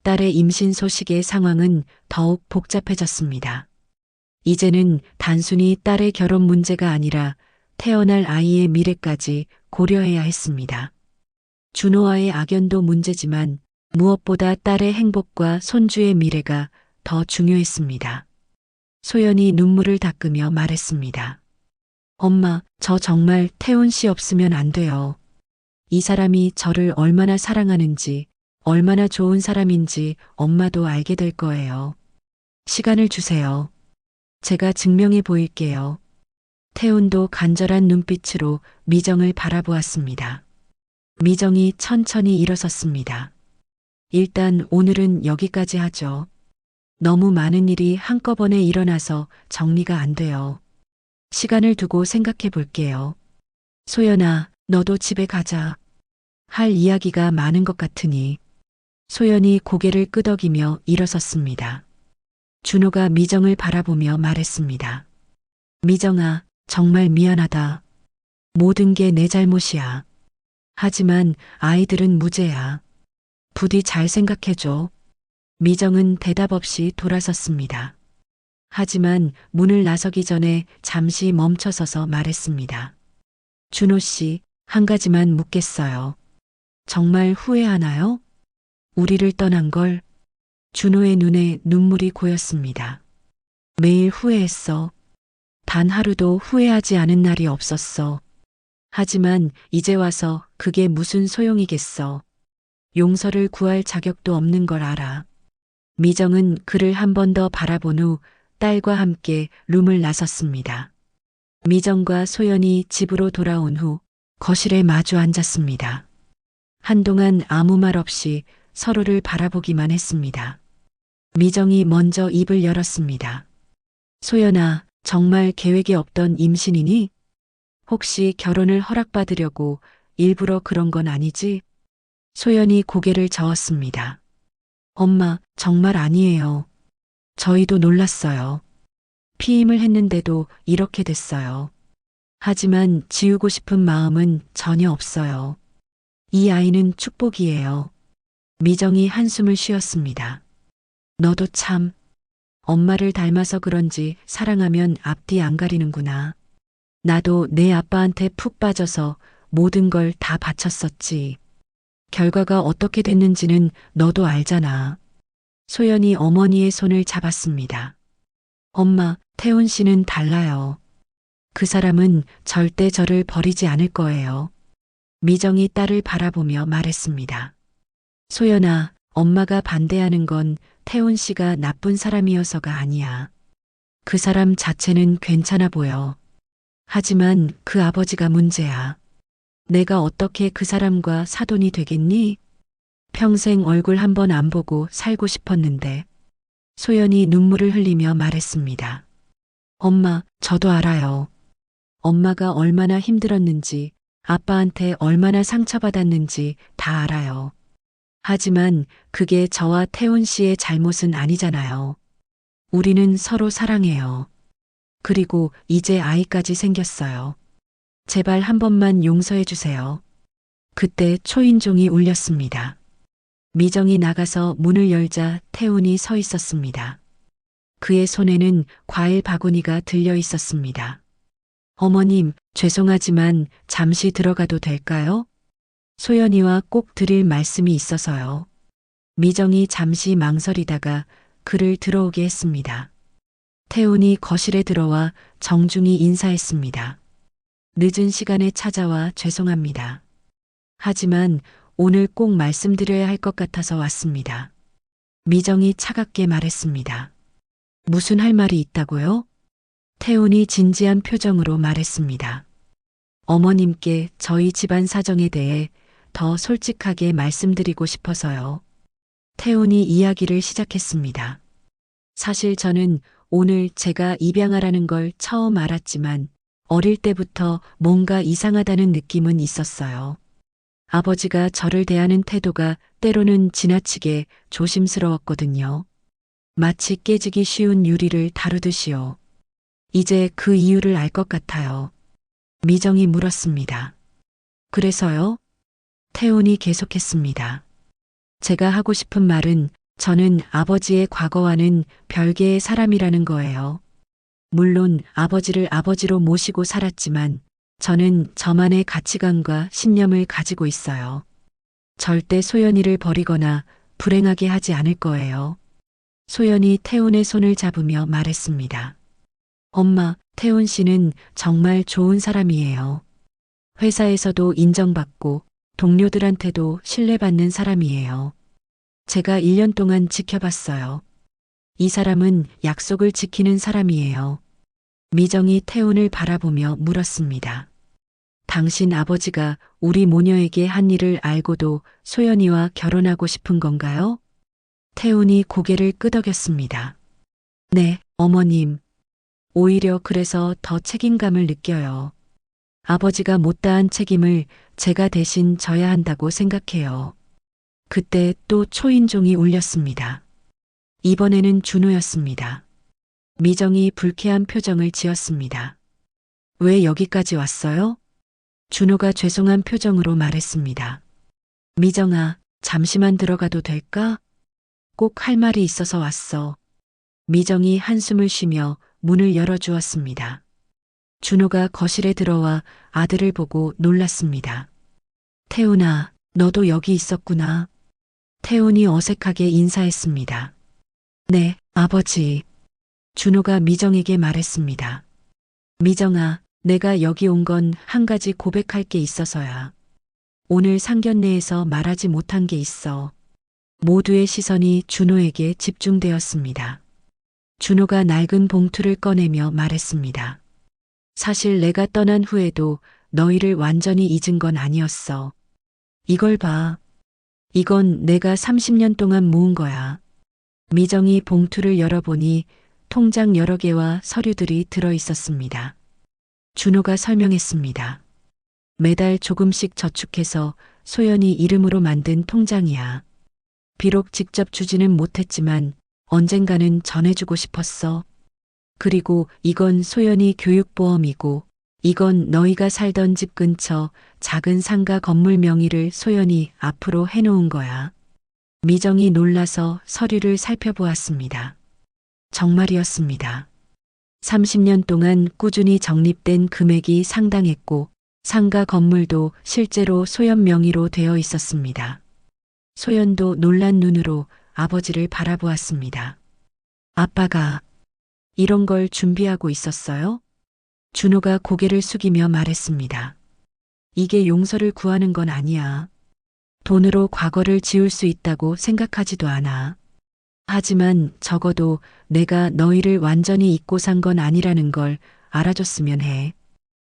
딸의 임신 소식의 상황은 더욱 복잡해졌습니다. 이제는 단순히 딸의 결혼 문제가 아니라 태어날 아이의 미래까지 고려해야 했습니다. 준호와의 악연도 문제지만 무엇보다 딸의 행복과 손주의 미래가 더 중요했습니다. 소연이 눈물을 닦으며 말했습니다. 엄마, 저 정말 태훈 씨 없으면 안 돼요. 이 사람이 저를 얼마나 사랑하는지, 얼마나 좋은 사람인지 엄마도 알게 될 거예요. 시간을 주세요. 제가 증명해 보일게요. 태훈도 간절한 눈빛으로 미정을 바라보았습니다. 미정이 천천히 일어섰습니다. 일단 오늘은 여기까지 하죠. 너무 많은 일이 한꺼번에 일어나서 정리가 안 돼요. 시간을 두고 생각해 볼게요. 소연아, 너도 집에 가자. 할 이야기가 많은 것 같으니. 소연이 고개를 끄덕이며 일어섰습니다. 준호가 미정을 바라보며 말했습니다. 미정아, 정말 미안하다. 모든 게 내 잘못이야. 하지만 아이들은 무죄야. 부디 잘 생각해줘. 미정은 대답 없이 돌아섰습니다. 하지만 문을 나서기 전에 잠시 멈춰서서 말했습니다. 준호 씨, 한 가지만 묻겠어요. 정말 후회하나요? 우리를 떠난 걸? 준호의 눈에 눈물이 고였습니다. 매일 후회했어. 단 하루도 후회하지 않은 날이 없었어. 하지만 이제 와서 그게 무슨 소용이겠어. 용서를 구할 자격도 없는 걸 알아. 미정은 그를 한 번 더 바라본 후 딸과 함께 룸을 나섰습니다. 미정과 소연이 집으로 돌아온 후 거실에 마주 앉았습니다. 한동안 아무 말 없이 서로를 바라보기만 했습니다. 미정이 먼저 입을 열었습니다. 소연아, 정말 계획이 없던 임신이니? 혹시 결혼을 허락받으려고 일부러 그런 건 아니지? 소연이 고개를 저었습니다. 엄마, 정말 아니에요. 저희도 놀랐어요. 피임을 했는데도 이렇게 됐어요. 하지만 지우고 싶은 마음은 전혀 없어요. 이 아이는 축복이에요. 미정이 한숨을 쉬었습니다. 너도 참, 엄마를 닮아서 그런지 사랑하면 앞뒤 안 가리는구나. 나도 내 아빠한테 푹 빠져서 모든 걸 다 바쳤었지. 결과가 어떻게 됐는지는 너도 알잖아. 소연이 어머니의 손을 잡았습니다. 엄마, 태훈 씨는 달라요. 그 사람은 절대 저를 버리지 않을 거예요. 미정이 딸을 바라보며 말했습니다. 소연아, 엄마가 반대하는 건 태훈 씨가 나쁜 사람이어서가 아니야. 그 사람 자체는 괜찮아 보여. 하지만 그 아버지가 문제야. 내가 어떻게 그 사람과 사돈이 되겠니? 평생 얼굴 한 번 안 보고 살고 싶었는데. 소연이 눈물을 흘리며 말했습니다. 엄마, 저도 알아요. 엄마가 얼마나 힘들었는지, 아빠한테 얼마나 상처받았는지 다 알아요. 하지만 그게 저와 태훈 씨의 잘못은 아니잖아요. 우리는 서로 사랑해요. 그리고 이제 아이까지 생겼어요. 제발 한 번만 용서해 주세요. 그때 초인종이 울렸습니다. 미정이 나가서 문을 열자 태훈이 서 있었습니다. 그의 손에는 과일 바구니가 들려 있었습니다. 어머님, 죄송하지만 잠시 들어가도 될까요? 소연이와 꼭 드릴 말씀이 있어서요. 미정이 잠시 망설이다가 그를 들어오게 했습니다. 태훈이 거실에 들어와 정중히 인사했습니다. 늦은 시간에 찾아와 죄송합니다. 하지만 오늘 꼭 말씀드려야 할 것 같아서 왔습니다. 미정이 차갑게 말했습니다. 무슨 할 말이 있다고요? 태훈이 진지한 표정으로 말했습니다. 어머님께 저희 집안 사정에 대해 더 솔직하게 말씀드리고 싶어서요. 태훈이 이야기를 시작했습니다. 사실 저는 오늘 제가 입양하라는 걸 처음 알았지만 어릴 때부터 뭔가 이상하다는 느낌은 있었어요. 아버지가 저를 대하는 태도가 때로는 지나치게 조심스러웠거든요. 마치 깨지기 쉬운 유리를 다루듯이요. 이제 그 이유를 알 것 같아요. 미정이 물었습니다. 그래서요? 태훈이 계속했습니다. 제가 하고 싶은 말은 저는 아버지의 과거와는 별개의 사람이라는 거예요. 물론 아버지를 아버지로 모시고 살았지만 저는 저만의 가치관과 신념을 가지고 있어요. 절대 소연이를 버리거나 불행하게 하지 않을 거예요. 소연이 태훈의 손을 잡으며 말했습니다. 엄마, 태훈 씨는 정말 좋은 사람이에요. 회사에서도 인정받고 동료들한테도 신뢰받는 사람이에요. 제가 1년 동안 지켜봤어요. 이 사람은 약속을 지키는 사람이에요. 미정이 태훈을 바라보며 물었습니다. 당신 아버지가 우리 모녀에게 한 일을 알고도 소연이와 결혼하고 싶은 건가요? 태훈이 고개를 끄덕였습니다. 네, 어머님. 오히려 그래서 더 책임감을 느껴요. 아버지가 못다한 책임을 제가 대신 져야 한다고 생각해요. 그때 또 초인종이 울렸습니다. 이번에는 준호였습니다. 미정이 불쾌한 표정을 지었습니다. 왜 여기까지 왔어요? 준호가 죄송한 표정으로 말했습니다. 미정아, 잠시만 들어가도 될까? 꼭 할 말이 있어서 왔어. 미정이 한숨을 쉬며 문을 열어주었습니다. 준호가 거실에 들어와 아들을 보고 놀랐습니다. 태훈아, 너도 여기 있었구나. 태훈이 어색하게 인사했습니다. 네, 아버지. 준호가 미정에게 말했습니다. 미정아, 내가 여기 온 건 한 가지 고백할 게 있어서야. 오늘 상견례에서 말하지 못한 게 있어. 모두의 시선이 준호에게 집중되었습니다. 준호가 낡은 봉투를 꺼내며 말했습니다. 사실 내가 떠난 후에도 너희를 완전히 잊은 건 아니었어. 이걸 봐. 이건 내가 30년 동안 모은 거야. 미정이 봉투를 열어보니 통장 여러 개와 서류들이 들어 있었습니다. 준호가 설명했습니다. 매달 조금씩 저축해서 소연이 이름으로 만든 통장이야. 비록 직접 주지는 못했지만 언젠가는 전해주고 싶었어. 그리고 이건 소연이 교육보험이고 이건 너희가 살던 집 근처 작은 상가 건물 명의를 소연이 앞으로 해놓은 거야. 미정이 놀라서 서류를 살펴보았습니다. 정말이었습니다. 30년 동안 꾸준히 적립된 금액이 상당했고 상가 건물도 실제로 소연 명의로 되어 있었습니다. 소연도 놀란 눈으로 아버지를 바라보았습니다. 아빠가 이런 걸 준비하고 있었어요? 준호가 고개를 숙이며 말했습니다. 이게 용서를 구하는 건 아니야. 돈으로 과거를 지울 수 있다고 생각하지도 않아. 하지만 적어도 내가 너희를 완전히 잊고 산 건 아니라는 걸 알아줬으면 해.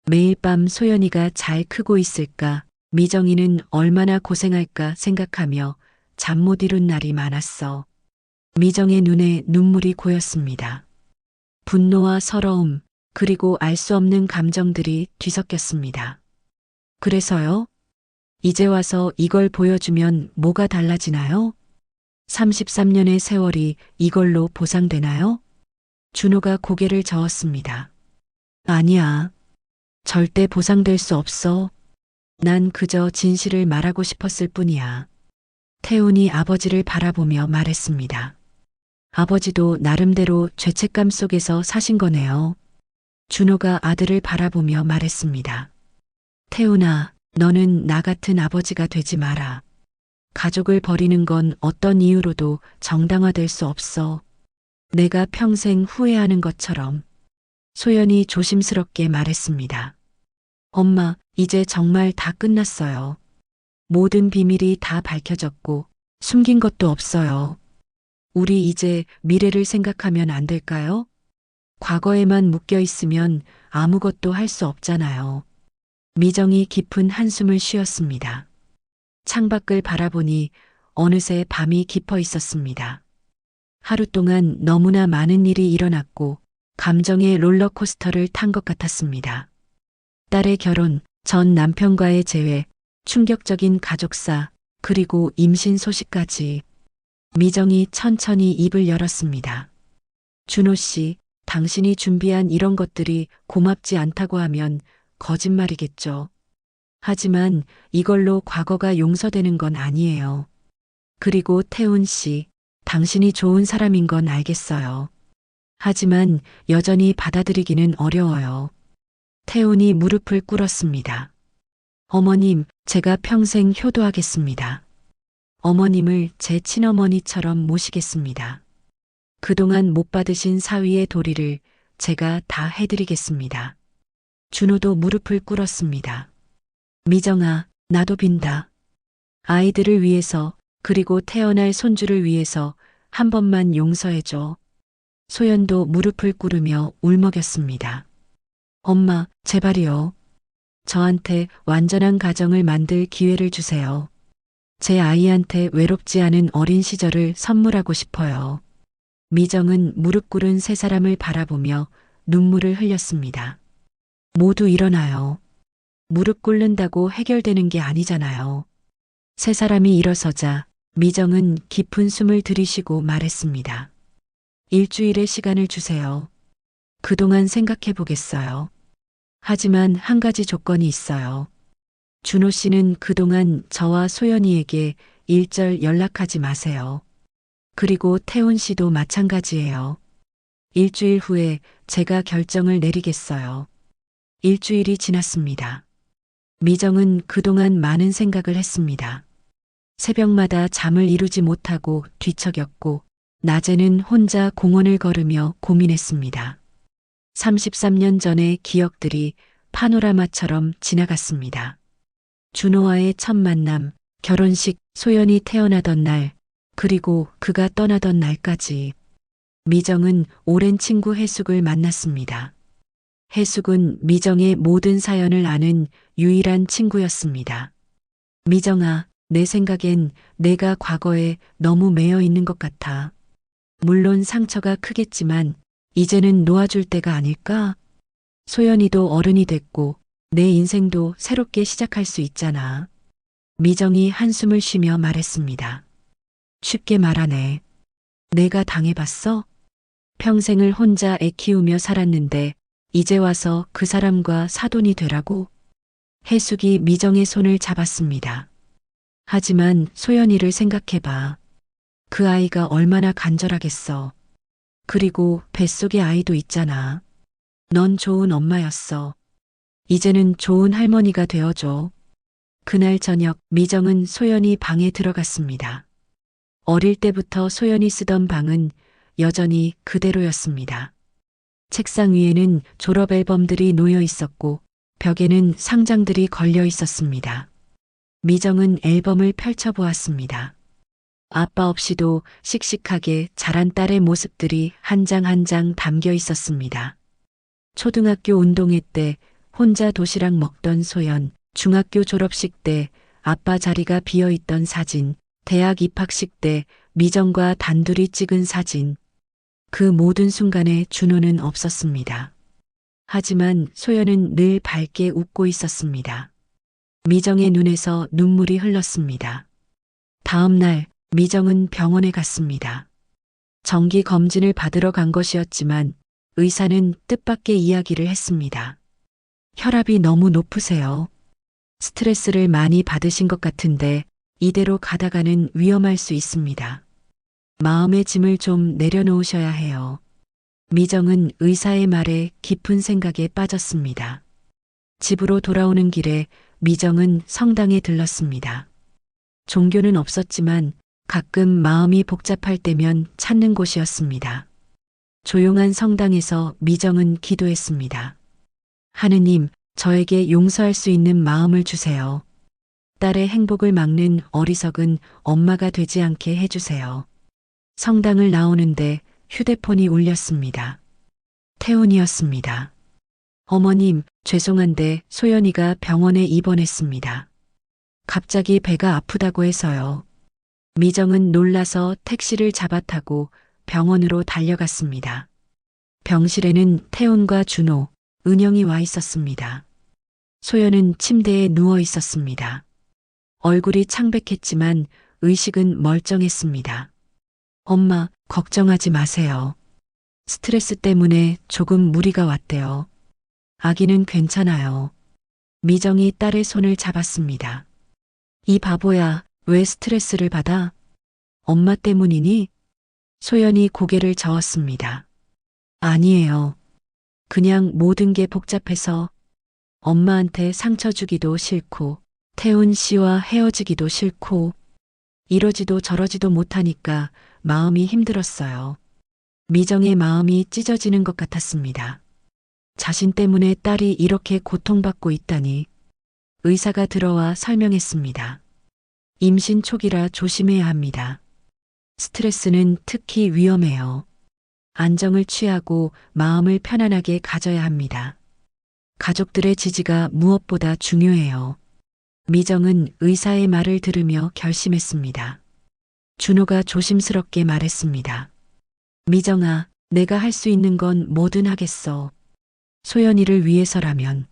매일 밤 소연이가 잘 크고 있을까, 미정이는 얼마나 고생할까 생각하며 잠 못 이룬 날이 많았어. 미정의 눈에 눈물이 고였습니다. 분노와 서러움, 그리고 알 수 없는 감정들이 뒤섞였습니다. 그래서요? 이제 와서 이걸 보여주면 뭐가 달라지나요? 33년의 세월이 이걸로 보상되나요? 준호가 고개를 저었습니다. 아니야. 절대 보상될 수 없어. 난 그저 진실을 말하고 싶었을 뿐이야. 태훈이 아버지를 바라보며 말했습니다. 아버지도 나름대로 죄책감 속에서 사신 거네요. 준호가 아들을 바라보며 말했습니다. 태훈아, 너는 나 같은 아버지가 되지 마라. 가족을 버리는 건 어떤 이유로도 정당화될 수 없어. 내가 평생 후회하는 것처럼. 소연이 조심스럽게 말했습니다. 엄마, 이제 정말 다 끝났어요. 모든 비밀이 다 밝혀졌고 숨긴 것도 없어요. 우리 이제 미래를 생각하면 안 될까요? 과거에만 묶여 있으면 아무것도 할 수 없잖아요. 미정이 깊은 한숨을 쉬었습니다. 창밖을 바라보니 어느새 밤이 깊어 있었습니다. 하루 동안 너무나 많은 일이 일어났고 감정의 롤러코스터를 탄 것 같았습니다. 딸의 결혼, 전 남편과의 재회, 충격적인 가족사, 그리고 임신 소식까지. 미정이 천천히 입을 열었습니다. 준호 씨, 당신이 준비한 이런 것들이 고맙지 않다고 하면 거짓말이겠죠. 하지만 이걸로 과거가 용서되는 건 아니에요. 그리고 태훈 씨, 당신이 좋은 사람인 건 알겠어요. 하지만 여전히 받아들이기는 어려워요. 태훈이 무릎을 꿇었습니다. 어머님, 제가 평생 효도하겠습니다. 어머님을 제 친어머니처럼 모시겠습니다. 그동안 못 받으신 사위의 도리를 제가 다 해드리겠습니다. 준호도 무릎을 꿇었습니다. 미정아, 나도 빈다. 아이들을 위해서, 그리고 태어날 손주를 위해서 한 번만 용서해줘. 소연도 무릎을 꿇으며 울먹였습니다. 엄마, 제발이요. 저한테 완전한 가정을 만들 기회를 주세요. 제 아이한테 외롭지 않은 어린 시절을 선물하고 싶어요. 미정은 무릎 꿇은 세 사람을 바라보며 눈물을 흘렸습니다. 모두 일어나요. 무릎 꿇는다고 해결되는 게 아니잖아요. 세 사람이 일어서자 미정은 깊은 숨을 들이쉬고 말했습니다. 일주일의 시간을 주세요. 그동안 생각해 보겠어요. 하지만 한 가지 조건이 있어요. 준호 씨는 그동안 저와 소연이에게 일절 연락하지 마세요. 그리고 태훈 씨도 마찬가지예요. 일주일 후에 제가 결정을 내리겠어요. 일주일이 지났습니다. 미정은 그동안 많은 생각을 했습니다. 새벽마다 잠을 이루지 못하고 뒤척였고, 낮에는 혼자 공원을 걸으며 고민했습니다. 33년 전의 기억들이 파노라마처럼 지나갔습니다. 준호와의 첫 만남, 결혼식, 소연이 태어나던 날, 그리고 그가 떠나던 날까지. 미정은 오랜 친구 해숙을 만났습니다. 해숙은 미정의 모든 사연을 아는 유일한 친구였습니다. 미정아, 내 생각엔 내가 과거에 너무 매여 있는 것 같아. 물론 상처가 크겠지만 이제는 놓아줄 때가 아닐까? 소연이도 어른이 됐고 내 인생도 새롭게 시작할 수 있잖아. 미정이 한숨을 쉬며 말했습니다. 쉽게 말하네. 내가 당해봤어? 평생을 혼자 애 키우며 살았는데 이제 와서 그 사람과 사돈이 되라고? 해숙이 미정의 손을 잡았습니다. 하지만 소연이를 생각해봐. 그 아이가 얼마나 간절하겠어. 그리고 뱃속에 아이도 있잖아. 넌 좋은 엄마였어. 이제는 좋은 할머니가 되어줘. 그날 저녁 미정은 소연이 방에 들어갔습니다. 어릴 때부터 소연이 쓰던 방은 여전히 그대로였습니다. 책상 위에는 졸업 앨범들이 놓여 있었고 벽에는 상장들이 걸려 있었습니다. 미정은 앨범을 펼쳐보았습니다. 아빠 없이도 씩씩하게 자란 딸의 모습들이 한 장 한 장 담겨 있었습니다. 초등학교 운동회 때 혼자 도시락 먹던 소연, 중학교 졸업식 때 아빠 자리가 비어 있던 사진, 대학 입학식 때 미정과 단둘이 찍은 사진. 그 모든 순간에 준호는 없었습니다. 하지만 소연은 늘 밝게 웃고 있었습니다. 미정의 눈에서 눈물이 흘렀습니다. 다음 날 미정은 병원에 갔습니다. 정기 검진을 받으러 간 것이었지만 의사는 뜻밖의 이야기를 했습니다. 혈압이 너무 높으세요. 스트레스를 많이 받으신 것 같은데 이대로 가다가는 위험할 수 있습니다. 마음의 짐을 좀 내려놓으셔야 해요. 미정은 의사의 말에 깊은 생각에 빠졌습니다. 집으로 돌아오는 길에 미정은 성당에 들렀습니다. 종교는 없었지만 가끔 마음이 복잡할 때면 찾는 곳이었습니다. 조용한 성당에서 미정은 기도했습니다. 하느님, 저에게 용서할 수 있는 마음을 주세요. 딸의 행복을 막는 어리석은 엄마가 되지 않게 해주세요. 성당을 나오는데 휴대폰이 울렸습니다. 태훈이었습니다. 어머님, 죄송한데 소연이가 병원에 입원했습니다. 갑자기 배가 아프다고 해서요. 미정은 놀라서 택시를 잡아타고 병원으로 달려갔습니다. 병실에는 태훈과 준호, 은영이 와 있었습니다. 소연은 침대에 누워 있었습니다. 얼굴이 창백했지만 의식은 멀쩡했습니다. 엄마, 걱정하지 마세요. 스트레스 때문에 조금 무리가 왔대요. 아기는 괜찮아요. 미정이 딸의 손을 잡았습니다. 이 바보야, 왜 스트레스를 받아? 엄마 때문이니? 소연이 고개를 저었습니다. 아니에요. 그냥 모든 게 복잡해서 엄마한테 상처 주기도 싫고 태훈 씨와 헤어지기도 싫고 이러지도 저러지도 못하니까 마음이 힘들었어요. 미정의 마음이 찢어지는 것 같았습니다. 자신 때문에 딸이 이렇게 고통받고 있다니. 의사가 들어와 설명했습니다. 임신 초기라 조심해야 합니다. 스트레스는 특히 위험해요. 안정을 취하고 마음을 편안하게 가져야 합니다. 가족들의 지지가 무엇보다 중요해요. 미정은 의사의 말을 들으며 결심했습니다. 준호가 조심스럽게 말했습니다. 미정아, 내가 할 수 있는 건 뭐든 하겠어. 소연이를 위해서라면.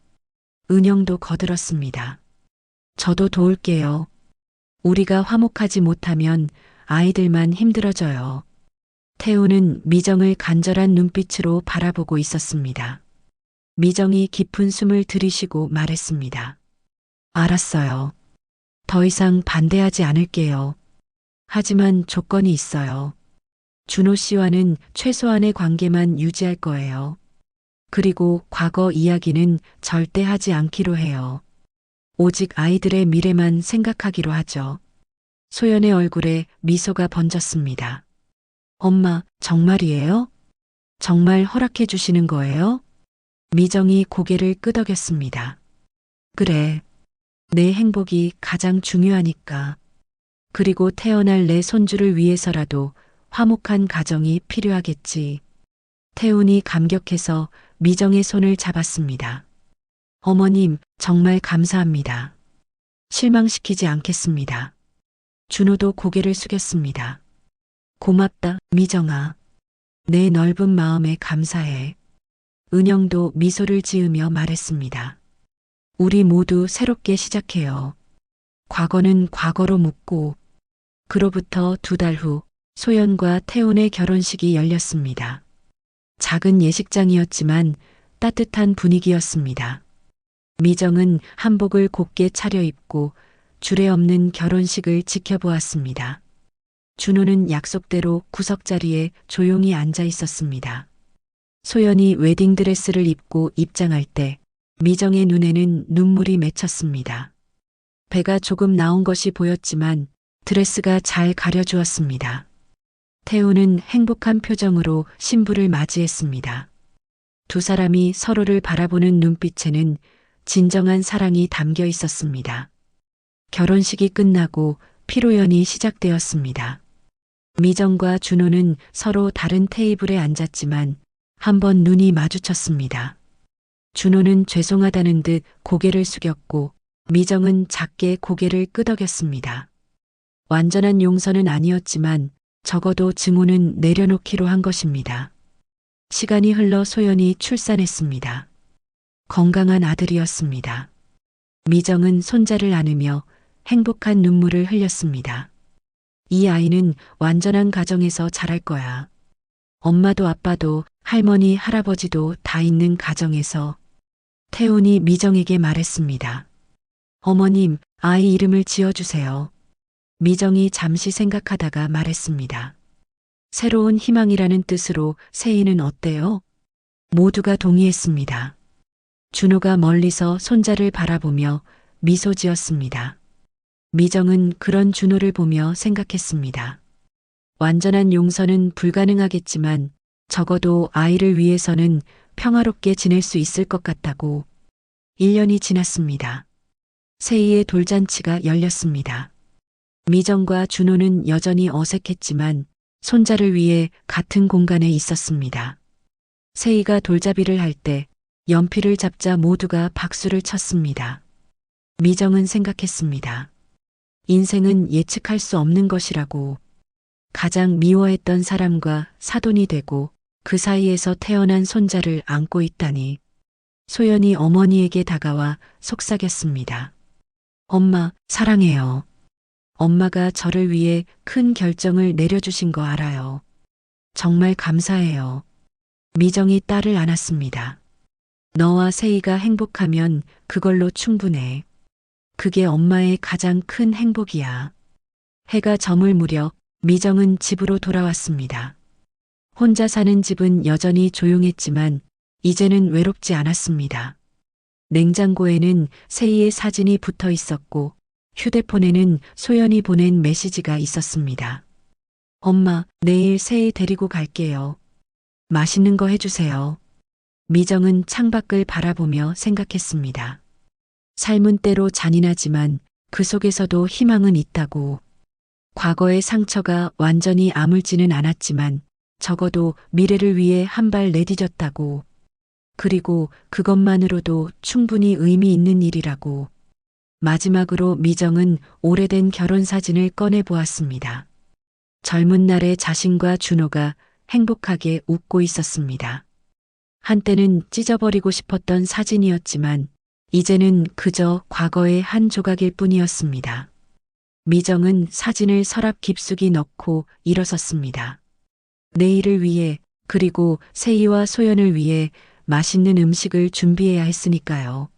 은영도 거들었습니다. 저도 도울게요. 우리가 화목하지 못하면 아이들만 힘들어져요. 태우는 미정을 간절한 눈빛으로 바라보고 있었습니다. 미정이 깊은 숨을 들이쉬고 말했습니다. 알았어요. 더 이상 반대하지 않을게요. 하지만 조건이 있어요. 준호 씨와는 최소한의 관계만 유지할 거예요. 그리고 과거 이야기는 절대 하지 않기로 해요. 오직 아이들의 미래만 생각하기로 하죠. 소연의 얼굴에 미소가 번졌습니다. 엄마, 정말이에요? 정말 허락해 주시는 거예요? 미정이 고개를 끄덕였습니다. 그래. 내 행복이 가장 중요하니까. 그리고 태어날 내 손주를 위해서라도 화목한 가정이 필요하겠지. 태훈이 감격해서 미정의 손을 잡았습니다. 어머님, 정말 감사합니다. 실망시키지 않겠습니다. 준호도 고개를 숙였습니다. 고맙다, 미정아. 내 넓은 마음에 감사해. 은영도 미소를 지으며 말했습니다. 우리 모두 새롭게 시작해요. 과거는 과거로 묻고, 그로부터 2달 후 소연과 태훈의 결혼식이 열렸습니다. 작은 예식장이었지만 따뜻한 분위기였습니다. 미정은 한복을 곱게 차려입고 주례 없는 결혼식을 지켜보았습니다. 준호는 약속대로 구석자리에 조용히 앉아 있었습니다. 소연이 웨딩드레스를 입고 입장할 때 미정의 눈에는 눈물이 맺혔습니다. 배가 조금 나온 것이 보였지만 드레스가 잘 가려주었습니다. 태우는 행복한 표정으로 신부를 맞이했습니다. 두 사람이 서로를 바라보는 눈빛에는 진정한 사랑이 담겨 있었습니다. 결혼식이 끝나고 피로연이 시작되었습니다. 미정과 준호는 서로 다른 테이블에 앉았지만 한번 눈이 마주쳤습니다. 준호는 죄송하다는 듯 고개를 숙였고 미정은 작게 고개를 끄덕였습니다. 완전한 용서는 아니었지만 적어도 증오는 내려놓기로 한 것입니다. 시간이 흘러 소연이 출산했습니다. 건강한 아들이었습니다. 미정은 손자를 안으며 행복한 눈물을 흘렸습니다. 이 아이는 완전한 가정에서 자랄 거야. 엄마도 아빠도 할머니, 할아버지도 다 있는 가정에서. 태훈이 미정에게 말했습니다. 어머님, 아이 이름을 지어주세요. 미정이 잠시 생각하다가 말했습니다. 새로운 희망이라는 뜻으로 세이는 어때요? 모두가 동의했습니다. 준호가 멀리서 손자를 바라보며 미소 지었습니다. 미정은 그런 준호를 보며 생각했습니다. 완전한 용서는 불가능하겠지만 적어도 아이를 위해서는 평화롭게 지낼 수 있을 것 같다고. 1년이 지났습니다. 세이의 돌잔치가 열렸습니다. 미정과 준호는 여전히 어색했지만 손자를 위해 같은 공간에 있었습니다. 세이가 돌잡이를 할 때 연필을 잡자 모두가 박수를 쳤습니다. 미정은 생각했습니다. 인생은 예측할 수 없는 것이라고. 가장 미워했던 사람과 사돈이 되고 그 사이에서 태어난 손자를 안고 있다니. 소연이 어머니에게 다가와 속삭였습니다. 엄마, 사랑해요. 엄마가 저를 위해 큰 결정을 내려주신 거 알아요. 정말 감사해요. 미정이 딸을 안았습니다. 너와 세이가 행복하면 그걸로 충분해. 그게 엄마의 가장 큰 행복이야. 해가 저물 무렵 미정은 집으로 돌아왔습니다. 혼자 사는 집은 여전히 조용했지만 이제는 외롭지 않았습니다. 냉장고에는 세이의 사진이 붙어 있었고 휴대폰에는 소연이 보낸 메시지가 있었습니다. 엄마, 내일 세이 데리고 갈게요. 맛있는 거 해주세요. 미정은 창밖을 바라보며 생각했습니다. 삶은 때로 잔인하지만 그 속에서도 희망은 있다고. 과거의 상처가 완전히 아물지는 않았지만 적어도 미래를 위해 한 발 내디뎠다고. 그리고 그것만으로도 충분히 의미 있는 일이라고. 마지막으로 미정은 오래된 결혼 사진을 꺼내 보았습니다. 젊은 날의 자신과 준호가 행복하게 웃고 있었습니다. 한때는 찢어버리고 싶었던 사진이었지만 이제는 그저 과거의 한 조각일 뿐이었습니다. 미정은 사진을 서랍 깊숙이 넣고 일어섰습니다. 내일을 위해 그리고 세이와 소연을 위해 맛있는 음식을 준비해야 했으니까요.